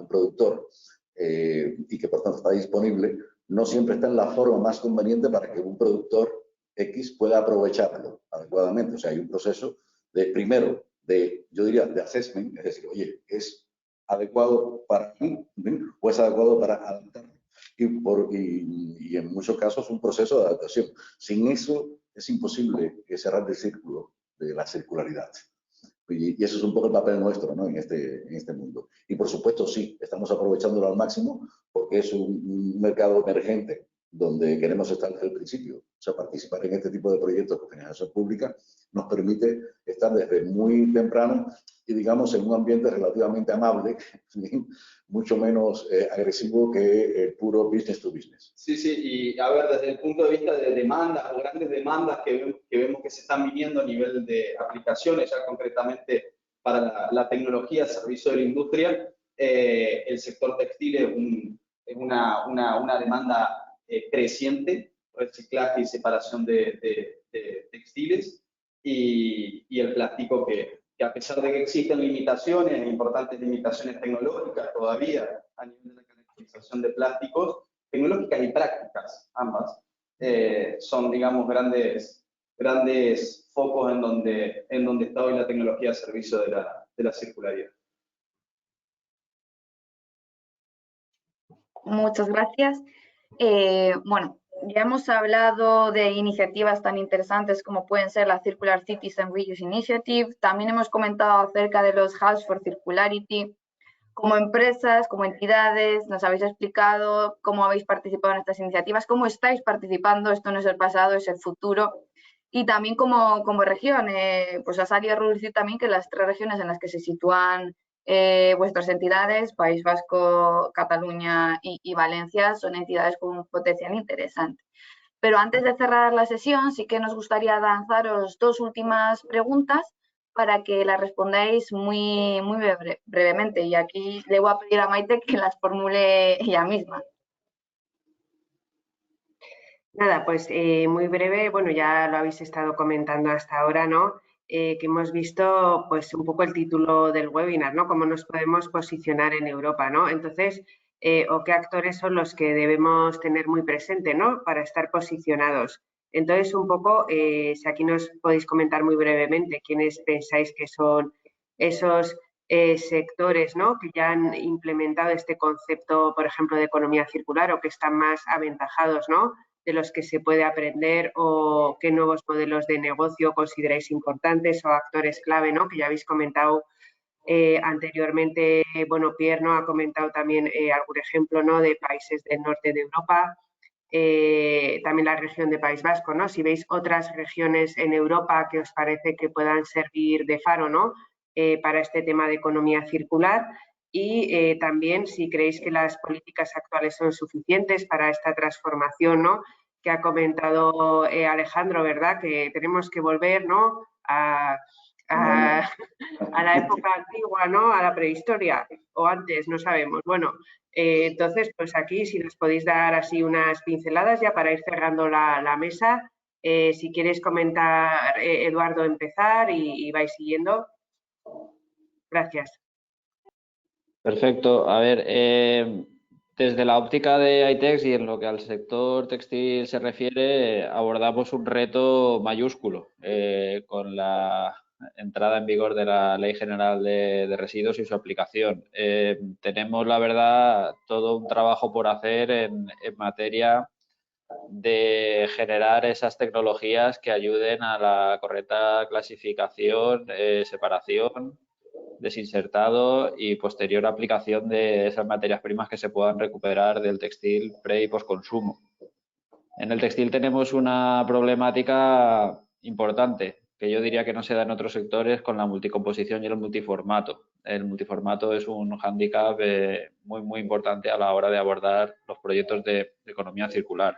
productor y que por tanto está disponible, no siempre está en la forma más conveniente para que un productor X pueda aprovecharlo adecuadamente. O sea, hay un proceso primero, yo diría, de assessment, es decir, oye, ¿es adecuado para mí o es adecuado para adaptarlo? Y en muchos casos un proceso de adaptación. Sin eso es imposible cerrar el círculo de la circularidad. Y eso es un poco el papel nuestro, ¿no? en este mundo. Y por supuesto, sí, estamos aprovechándolo al máximo porque es un mercado emergente donde queremos estar desde el principio. O sea, participar en este tipo de proyectos con financiación pública nos permite estar desde muy temprano y, digamos, en un ambiente relativamente amable, mucho menos agresivo que el puro business to business. Sí, y a ver, desde el punto de vista de demandas o grandes demandas que vemos que se están viniendo a nivel de aplicaciones, ya concretamente para la tecnología al servicio de la industria, el sector textil es una demanda creciente, reciclaje y separación de textiles, y el plástico que a pesar de que existen limitaciones, importantes limitaciones tecnológicas todavía a nivel de la caracterización de plásticos, tecnológicas y prácticas, ambas, son, digamos, grandes focos en donde está hoy la tecnología al servicio de la circularidad. Muchas gracias. Bueno, ya hemos hablado de iniciativas tan interesantes como pueden ser la Circular Cities and Reuse Initiative. También hemos comentado acerca de los Hubs for Circularity. Como empresas, como entidades, nos habéis explicado cómo habéis participado en estas iniciativas, cómo estáis participando. Esto no es el pasado, es el futuro. Y también como región, pues ha salido a reducir también que las 3 regiones en las que se sitúan vuestras entidades, País Vasco, Cataluña y Valencia, son entidades con un potencial interesante. Pero antes de cerrar la sesión, sí que nos gustaría lanzaros 2 últimas preguntas para que las respondáis muy brevemente. Y aquí le voy a pedir a Maite que las formule ella misma. Nada, pues muy breve, bueno, ya lo habéis estado comentando hasta ahora, ¿no? Que hemos visto pues un poco el título del webinar, ¿no? Cómo nos podemos posicionar en Europa, ¿no? Entonces, o qué actores son los que debemos tener muy presente, ¿no? Para estar posicionados. Entonces, un poco, si aquí nos podéis comentar muy brevemente quiénes pensáis que son esos sectores, ¿no? Que ya han implementado este concepto, por ejemplo, de economía circular o que están más aventajados, ¿no? de los que se puede aprender o qué nuevos modelos de negocio consideráis importantes o actores clave, ¿no? Que ya habéis comentado anteriormente. Bueno, Pierre, ¿no? Ha comentado también algún ejemplo, ¿no? De países del norte de Europa. También la región de País Vasco, ¿no? Si veis otras regiones en Europa que os parece que puedan servir de faro, ¿no? Para este tema de economía circular, y también si creéis que las políticas actuales son suficientes para esta transformación, ¿no? Que ha comentado Alejandro, ¿verdad? Que tenemos que volver, ¿no? A la época antigua, ¿no? A la prehistoria o antes, no sabemos. Bueno, entonces, pues aquí si nos podéis dar así unas pinceladas ya para ir cerrando la mesa. Si quieres comentar, Eduardo, empezar y vais siguiendo. Gracias. Perfecto. A ver, desde la óptica de ITEX y en lo que al sector textil se refiere, abordamos un reto mayúsculo con la entrada en vigor de la Ley General de Residuos y su aplicación. Tenemos, la verdad, todo un trabajo por hacer en materia de generar esas tecnologías que ayuden a la correcta clasificación, separación, desinsertado y posterior aplicación de esas materias primas que se puedan recuperar del textil pre y postconsumo. En el textil tenemos una problemática importante que yo diría que no se da en otros sectores con la multicomposición y el multiformato. El multiformato es un hándicap muy importante a la hora de abordar los proyectos de economía circular.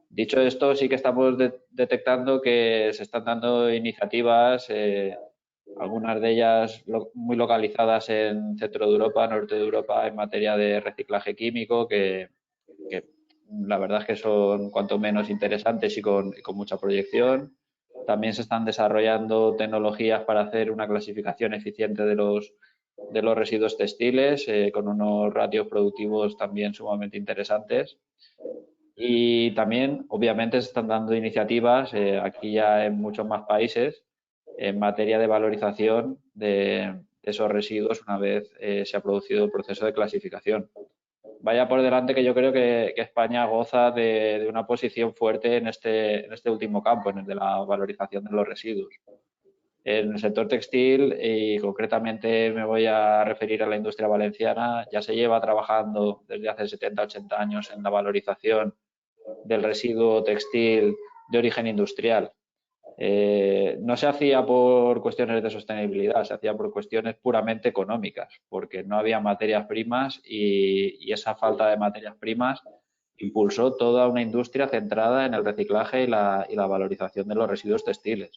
Dicho esto, sí que estamos detectando que se están dando iniciativas, algunas de ellas muy localizadas en centro de Europa, norte de Europa, en materia de reciclaje químico, que la verdad es que son cuanto menos interesantes y con mucha proyección. También se están desarrollando tecnologías para hacer una clasificación eficiente de los residuos textiles, con unos ratios productivos también sumamente interesantes. Y también, obviamente, se están dando iniciativas, aquí ya en muchos más países, en materia de valorización de esos residuos una vez se ha producido el proceso de clasificación. Vaya por delante que yo creo que España goza de una posición fuerte en este último campo, en el de la valorización de los residuos. En el sector textil, y concretamente me voy a referir a la industria valenciana, ya se lleva trabajando desde hace 70-80 años en la valorización del residuo textil de origen industrial. No se hacía por cuestiones de sostenibilidad, se hacía por cuestiones puramente económicas, porque no había materias primas y esa falta de materias primas impulsó toda una industria centrada en el reciclaje y la valorización de los residuos textiles.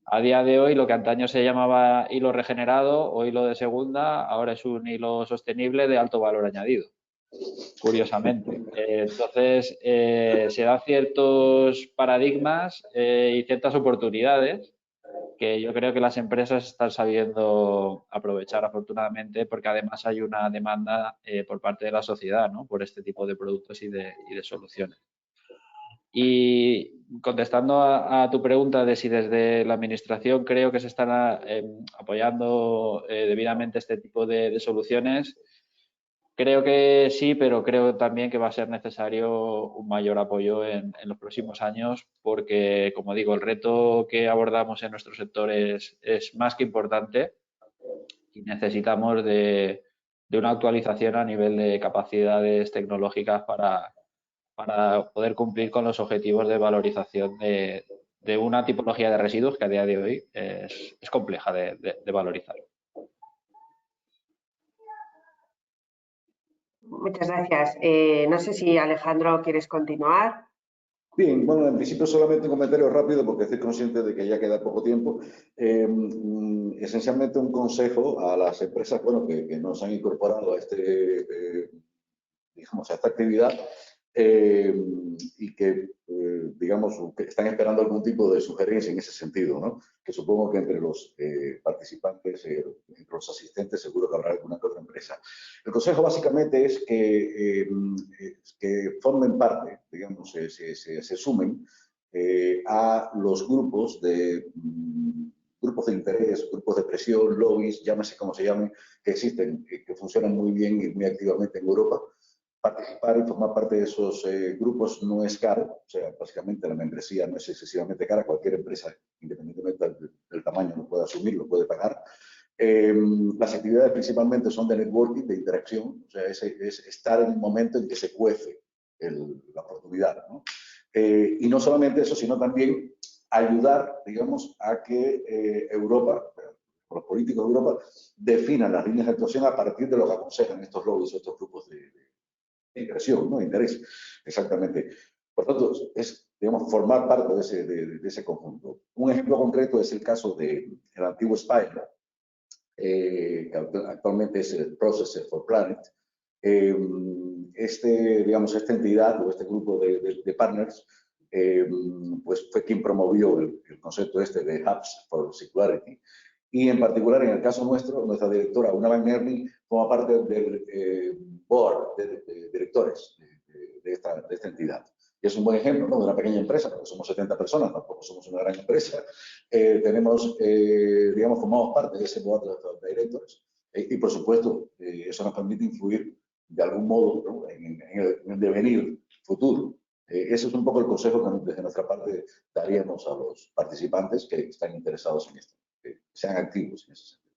A día de hoy, lo que antaño se llamaba hilo regenerado o hilo de segunda, ahora es un hilo sostenible de alto valor añadido, curiosamente. Entonces, se dan ciertos paradigmas y ciertas oportunidades que yo creo que las empresas están sabiendo aprovechar, afortunadamente, porque además hay una demanda por parte de la sociedad, ¿no?, por este tipo de productos y de soluciones. Y contestando a tu pregunta de si desde la Administración creo que se están apoyando debidamente este tipo de soluciones, creo que sí, pero creo también que va a ser necesario un mayor apoyo en los próximos años porque, como digo, el reto que abordamos en nuestro sector es más que importante y necesitamos de una actualización a nivel de capacidades tecnológicas para poder cumplir con los objetivos de valorización de una tipología de residuos que a día de hoy es compleja de valorizar. Muchas gracias. No sé si, Alejandro, quieres continuar. Bien, bueno, en principio solamente un comentario rápido porque estoy consciente de que ya queda poco tiempo. Esencialmente un consejo a las empresas, bueno, que nos han incorporado a digamos, a esta actividad y que, digamos, que están esperando algún tipo de sugerencia en ese sentido, ¿no? Que supongo que entre los participantes, entre los asistentes, seguro que habrá alguna que otra empresa. El consejo básicamente es que formen parte, digamos, se sumen a los grupos de interés, grupos de presión, lobbies, llámese como se llamen, que existen, que funcionan muy bien y muy activamente en Europa, participar y formar parte de esos grupos no es caro, o sea, básicamente la membresía no es excesivamente cara, cualquier empresa, independientemente del tamaño, lo puede asumir, lo puede pagar. Las actividades principalmente son de networking, de interacción, o sea, es estar en un momento en que se cuece la oportunidad, ¿no? Y no solamente eso, sino también ayudar, digamos, a que Europa, los políticos de Europa, definan las líneas de actuación a partir de lo que aconsejan estos lobbies, estos grupos de inversión, ¿no? Interés, exactamente. Por tanto, es, digamos, formar parte de ese conjunto. Un ejemplo concreto es el caso del antiguo Spire, que actualmente es el Processor for Planet. Digamos, esta entidad o este grupo de partners pues fue quien promovió el concepto de Hubs for Circularity. Y en particular, en el caso nuestro, nuestra directora, Una Van Erling, forma parte del board de directores de esta entidad. Y es un buen ejemplo, ¿no?, de una pequeña empresa, porque somos 70 personas, tampoco somos una gran empresa. Digamos, formamos parte de ese board de directores y, por supuesto, eso nos permite influir de algún modo, ¿no?, en el devenir futuro. Ese es un poco el consejo que desde nuestra parte daríamos a los participantes que están interesados en esto, que sean activos en ese sentido.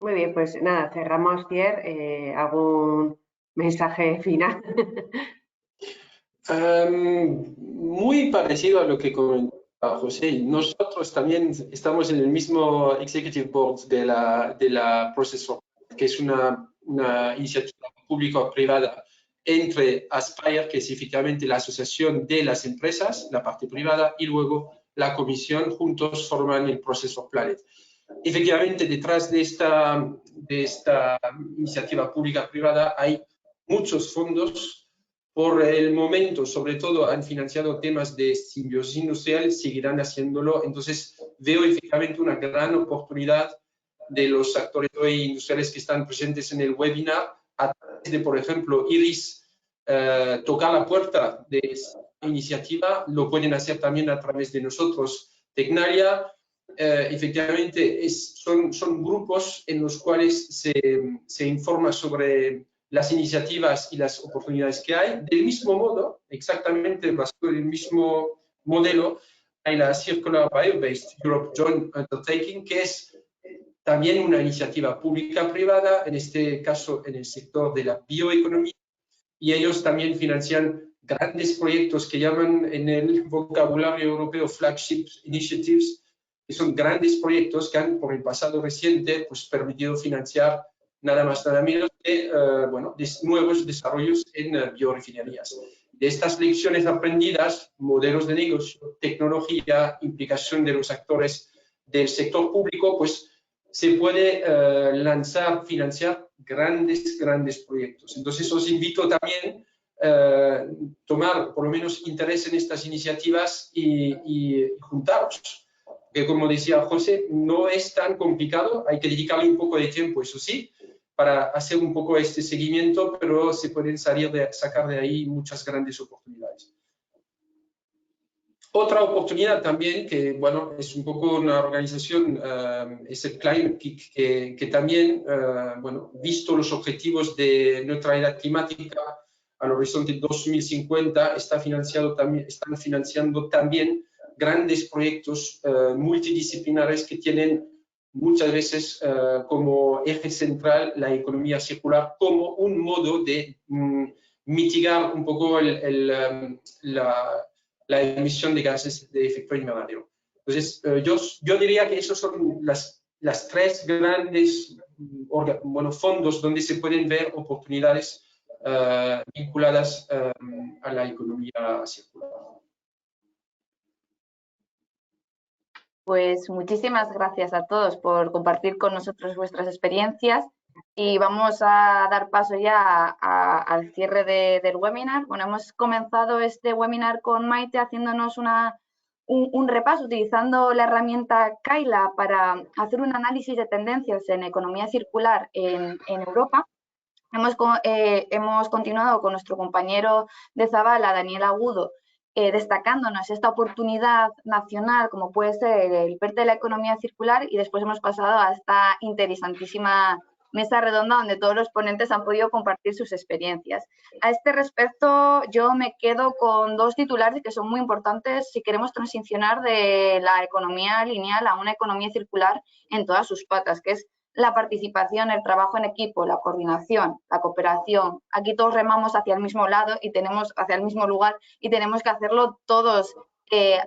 Muy bien, pues nada, cerramos, Pierre. ¿Algún mensaje final? Muy parecido a lo que comentaba José. Nosotros también estamos en el mismo Executive Board de la Processor, que es una iniciativa público-privada entre Aspire, que es efectivamente la asociación de las empresas, la parte privada, y luego la comisión. Juntos forman el Processor Planet. Efectivamente, detrás de esta iniciativa pública-privada hay muchos fondos. Por el momento, sobre todo, han financiado temas de simbiosis industrial, seguirán haciéndolo. Entonces, veo efectivamente una gran oportunidad de los actores industriales que están presentes en el webinar, a través de, por ejemplo, IRIS, tocar la puerta de esta iniciativa. Lo pueden hacer también a través de nosotros, Tecnalia. Efectivamente, son grupos en los cuales se informa sobre las iniciativas y las oportunidades que hay. Del mismo modo, exactamente basado en el mismo modelo, hay la Circular Bio-Based Europe Joint Undertaking, que es también una iniciativa pública-privada, en este caso en el sector de la bioeconomía, y ellos también financian grandes proyectos que llaman en el vocabulario europeo flagship initiatives, que son grandes proyectos que han, por el pasado reciente, pues permitido financiar nada más, nada menos que nuevos desarrollos en biorefinerías. De estas lecciones aprendidas, modelos de negocio, tecnología, implicación de los actores del sector público, pues se puede financiar grandes proyectos. Entonces, os invito también a tomar por lo menos interés en estas iniciativas y juntaros. Que, como decía José, no es tan complicado, hay que dedicarle un poco de tiempo, eso sí, para hacer un poco este seguimiento, pero se pueden sacar de ahí muchas grandes oportunidades. Otra oportunidad también, que bueno, es un poco una organización, es el Climate Kick, que también, visto los objetivos de neutralidad climática al horizonte 2050, están financiando también grandes proyectos multidisciplinares que tienen muchas veces como eje central la economía circular como un modo de mitigar un poco la emisión de gases de efecto invernadero. Entonces, yo diría que esos son las tres grandes fondos donde se pueden ver oportunidades vinculadas a la economía circular. Pues muchísimas gracias a todos por compartir con nosotros vuestras experiencias y vamos a dar paso ya al cierre del webinar. Bueno, hemos comenzado este webinar con Maite haciéndonos un repaso utilizando la herramienta Kaila para hacer un análisis de tendencias en economía circular en Europa. Hemos continuado con nuestro compañero de Zabala, Daniel Agudo, destacándonos esta oportunidad nacional como puede ser el PERTE de la economía circular, y después hemos pasado a esta interesantísima mesa redonda donde todos los ponentes han podido compartir sus experiencias. A este respecto, yo me quedo con dos titulares que son muy importantes si queremos transicionar de la economía lineal a una economía circular en todas sus patas, que es la participación, el trabajo en equipo, la coordinación, la cooperación. Aquí todos remamos hacia el mismo lado y hacia el mismo lugar y tenemos que hacerlo todos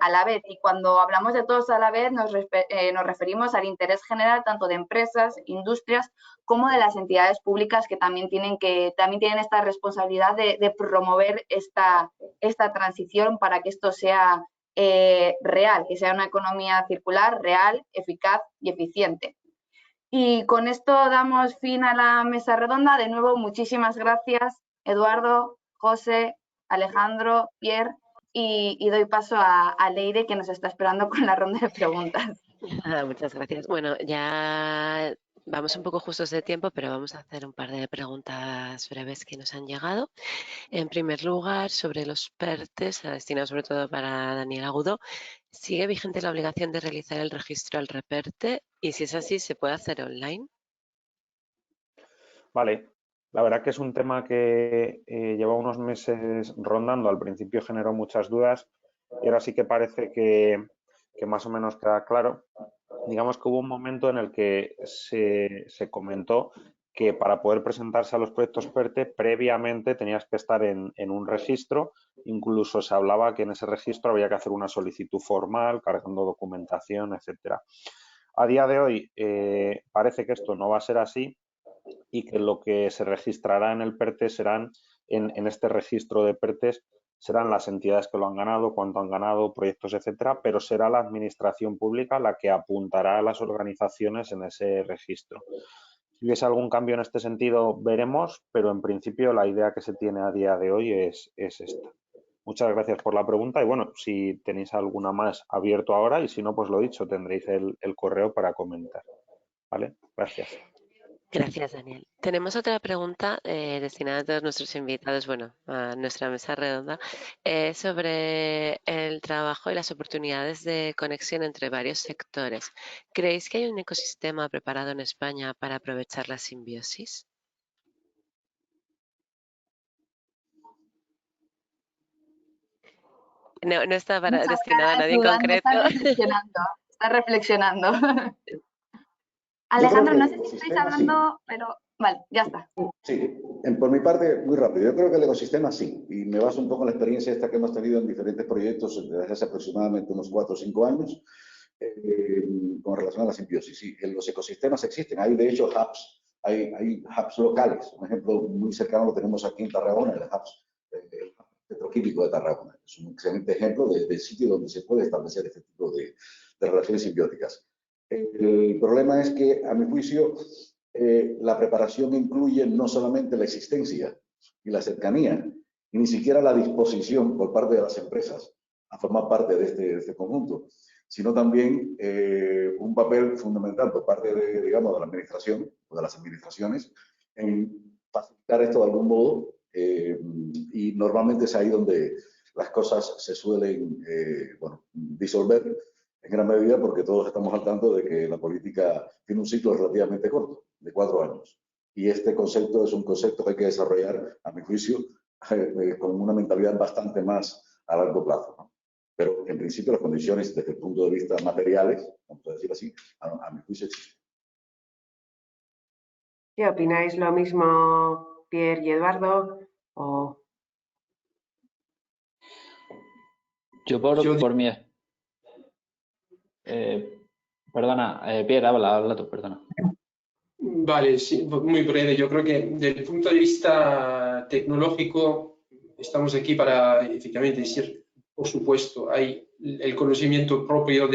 a la vez. Y cuando hablamos de todos a la vez nos referimos al interés general tanto de empresas, industrias, como de las entidades públicas que también tienen esta responsabilidad de promover esta transición para que esto sea real, que sea una economía circular, real, eficaz y eficiente. Y con esto damos fin a la mesa redonda. De nuevo, muchísimas gracias, Eduardo, José, Alejandro, Pierre, y doy paso a Leire, que nos está esperando con la ronda de preguntas. Muchas gracias. Bueno, ya vamos un poco justos de tiempo, pero vamos a hacer un par de preguntas breves que nos han llegado. En primer lugar, sobre los PERTEs, destinados sobre todo para Daniel Agudo, ¿sigue vigente la obligación de realizar el registro al REPERTE? Y si es así, ¿se puede hacer online? Vale, la verdad que es un tema que lleva unos meses rondando. Al principio generó muchas dudas y ahora sí que parece que más o menos queda claro. Digamos que hubo un momento en el que se comentó que para poder presentarse a los proyectos PERTE previamente tenías que estar en un registro. Incluso se hablaba que en ese registro había que hacer una solicitud formal, cargando documentación, etcétera. A día de hoy parece que esto no va a ser así y que lo que se registrará en el PERTE serán, en este registro de PERTEs, serán las entidades que lo han ganado, cuánto han ganado, proyectos, etcétera, pero será la administración pública la que apuntará a las organizaciones en ese registro. Si hubiese algún cambio en este sentido, veremos, pero en principio la idea que se tiene a día de hoy es esta. Muchas gracias por la pregunta y bueno, si tenéis alguna más abierto ahora y si no, pues lo dicho, tendréis el correo para comentar. ¿Vale? Gracias. Gracias, Daniel. Tenemos otra pregunta destinada a todos nuestros invitados, bueno, a nuestra mesa redonda, sobre el trabajo y las oportunidades de conexión entre varios sectores. ¿Creéis que hay un ecosistema preparado en España para aprovechar la simbiosis? No está destinado a nadie en concreto. Está reflexionando. Alejandro, no sé si estáis hablando, sí. Pero vale, ya está. Sí, por mi parte, muy rápido. Yo creo que el ecosistema sí, y me baso un poco en la experiencia esta que hemos tenido en diferentes proyectos desde hace aproximadamente unos 4 o 5 años con relación a la simbiosis. Sí, los ecosistemas existen, hay de hecho hubs, hay hubs locales. Un ejemplo muy cercano lo tenemos aquí en Tarragona, el hub petroquímico de Tarragona. Es un excelente ejemplo de sitio donde se puede establecer este tipo de relaciones simbióticas. El problema es que, a mi juicio, la preparación incluye no solamente la existencia y la cercanía, y ni siquiera la disposición por parte de las empresas a formar parte de este conjunto, sino también un papel fundamental por parte de la administración o de las administraciones en facilitar esto de algún modo, y normalmente es ahí donde las cosas se suelen disolver en gran medida porque todos estamos al tanto de que la política tiene un ciclo relativamente corto, de 4 años. Y este concepto es un concepto que hay que desarrollar, a mi juicio, con una mentalidad bastante más a largo plazo, ¿no? Pero en principio las condiciones desde el punto de vista materiales, vamos a decir así, a mi juicio existen. ¿Qué opináis lo mismo, Pierre y Eduardo? ¿O... Yo por mi... perdona, Pierre, habla tú, perdona. Vale, sí, muy breve. Yo creo que desde el punto de vista tecnológico estamos aquí para efectivamente decir, por supuesto, hay el conocimiento propio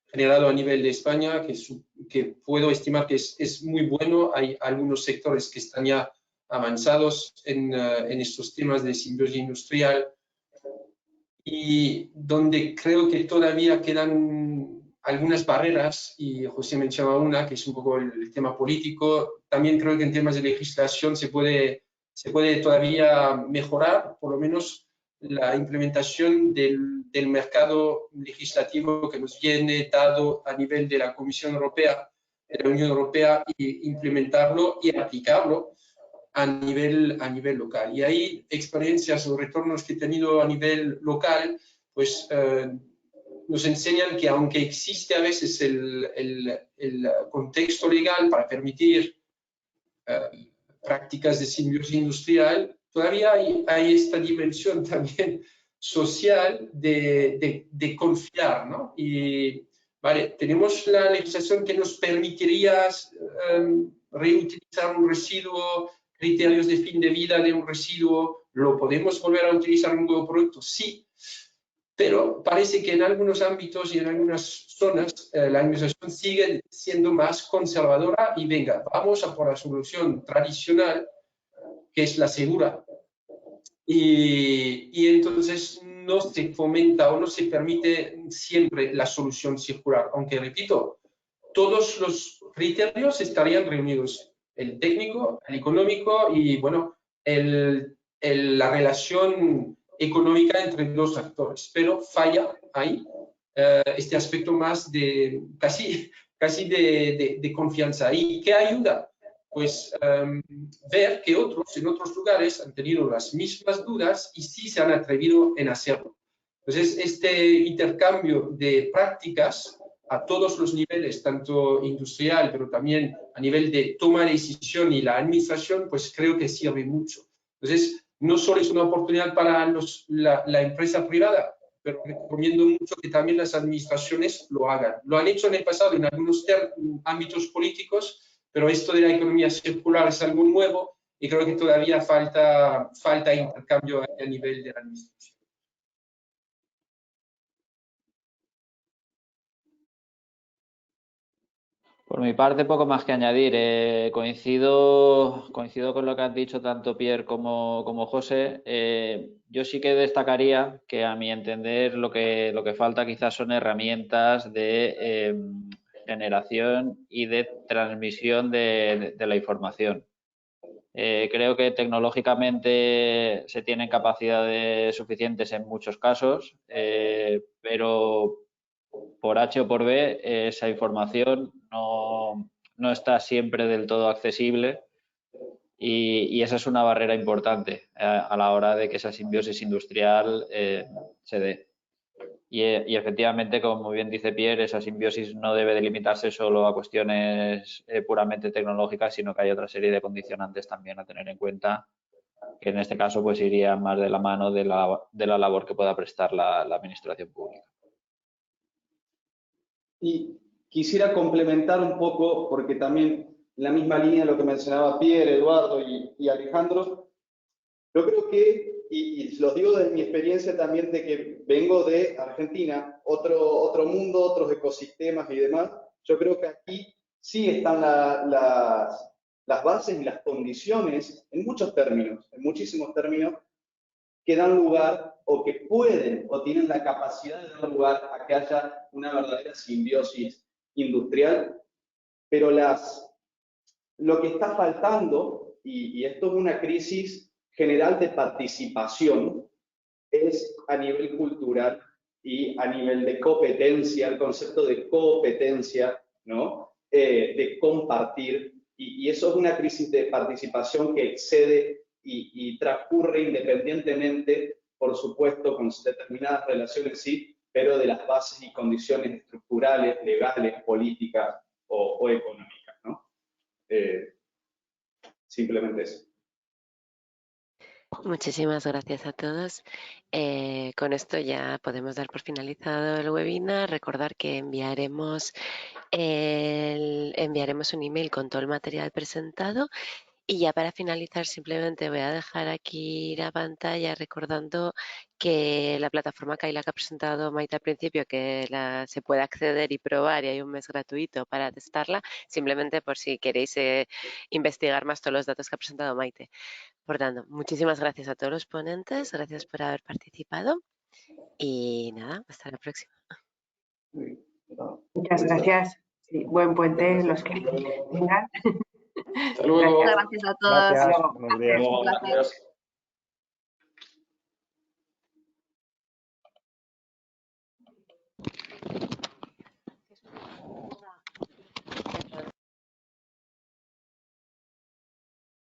generado a nivel de España que puedo estimar que es muy bueno. Hay algunos sectores que están ya avanzados en estos temas de simbiosis industrial y donde creo que todavía quedan algunas barreras, y José mencionaba una, que es un poco el tema político. También creo que en temas de legislación se puede todavía mejorar, por lo menos la implementación del mercado legislativo que nos viene dado a nivel de la Comisión Europea de la Unión Europea y implementarlo y aplicarlo a nivel local. Y hay experiencias o retornos que he tenido a nivel local, pues nos enseñan que aunque existe a veces el contexto legal para permitir prácticas de simbiosis industrial, todavía hay esta dimensión también social de confiar, ¿no? Y vale, tenemos la legislación que nos permitiría reutilizar un residuo, criterios de fin de vida de un residuo, ¿lo podemos volver a utilizar en un nuevo producto? Sí, pero parece que en algunos ámbitos y en algunas zonas la administración sigue siendo más conservadora y venga, vamos a por la solución tradicional, que es la segura. Y entonces no se fomenta o no se permite siempre la solución circular, aunque repito, todos los criterios estarían reunidos, el técnico, el económico y bueno, la relación económica entre dos actores, pero falla ahí este aspecto más de casi de confianza. ¿Y qué ayuda? Pues ver que otros en otros lugares han tenido las mismas dudas y sí se han atrevido en hacerlo. Entonces, este intercambio de prácticas a todos los niveles, tanto industrial, pero también a nivel de toma de decisión y la administración, pues creo que sirve mucho. Entonces, no solo es una oportunidad para la empresa privada, pero recomiendo mucho que también las administraciones lo hagan. Lo han hecho en el pasado en algunos ámbitos políticos, pero esto de la economía circular es algo nuevo y creo que todavía falta intercambio a nivel de la administración. Por mi parte, poco más que añadir. Coincido con lo que han dicho tanto Pierre como José. Yo sí que destacaría que, a mi entender, lo que falta quizás son herramientas de generación y de transmisión de la información. Creo que tecnológicamente se tienen capacidades suficientes en muchos casos, pero por H o por B esa información no está siempre del todo accesible y esa es una barrera importante a la hora de que esa simbiosis industrial se dé. Y efectivamente, como muy bien dice Pierre, esa simbiosis no debe delimitarse solo a cuestiones puramente tecnológicas, sino que hay otra serie de condicionantes también a tener en cuenta, que en este caso pues iría más de la mano de la labor que pueda prestar la administración pública. Y quisiera complementar un poco, porque también en la misma línea de lo que mencionaba Pierre, Eduardo y Alejandro, yo creo que, y los digo desde mi experiencia también de que vengo de Argentina, otro mundo, otros ecosistemas y demás, yo creo que aquí sí están las bases y las condiciones, en muchos términos, en muchísimos términos, que dan lugar o que pueden o tienen la capacidad de dar lugar a que haya una verdadera simbiosis industrial, pero lo que está faltando, y esto es una crisis general de participación, es a nivel cultural y a nivel de competencia, el concepto de competencia, ¿no? De compartir, y eso es una crisis de participación que excede y transcurre independientemente, por supuesto, con determinadas relaciones, sí, pero de las bases y condiciones estructurales, legales, políticas o económicas, ¿no? Simplemente eso. Muchísimas gracias a todos. Con esto ya podemos dar por finalizado el webinar. Recordar que enviaremos un email con todo el material presentado. Y ya para finalizar, simplemente voy a dejar aquí la pantalla recordando que la plataforma Kaila que ha presentado Maite al principio, que se puede acceder y probar y hay un mes gratuito para testarla, simplemente por si queréis investigar más todos los datos que ha presentado Maite. Por tanto, muchísimas gracias a todos los ponentes, gracias por haber participado y nada, hasta la próxima. Muchas gracias. Sí, buen puente los que vengan. Hasta luego. Gracias a todos. Gracias. Buenos días. Un placer.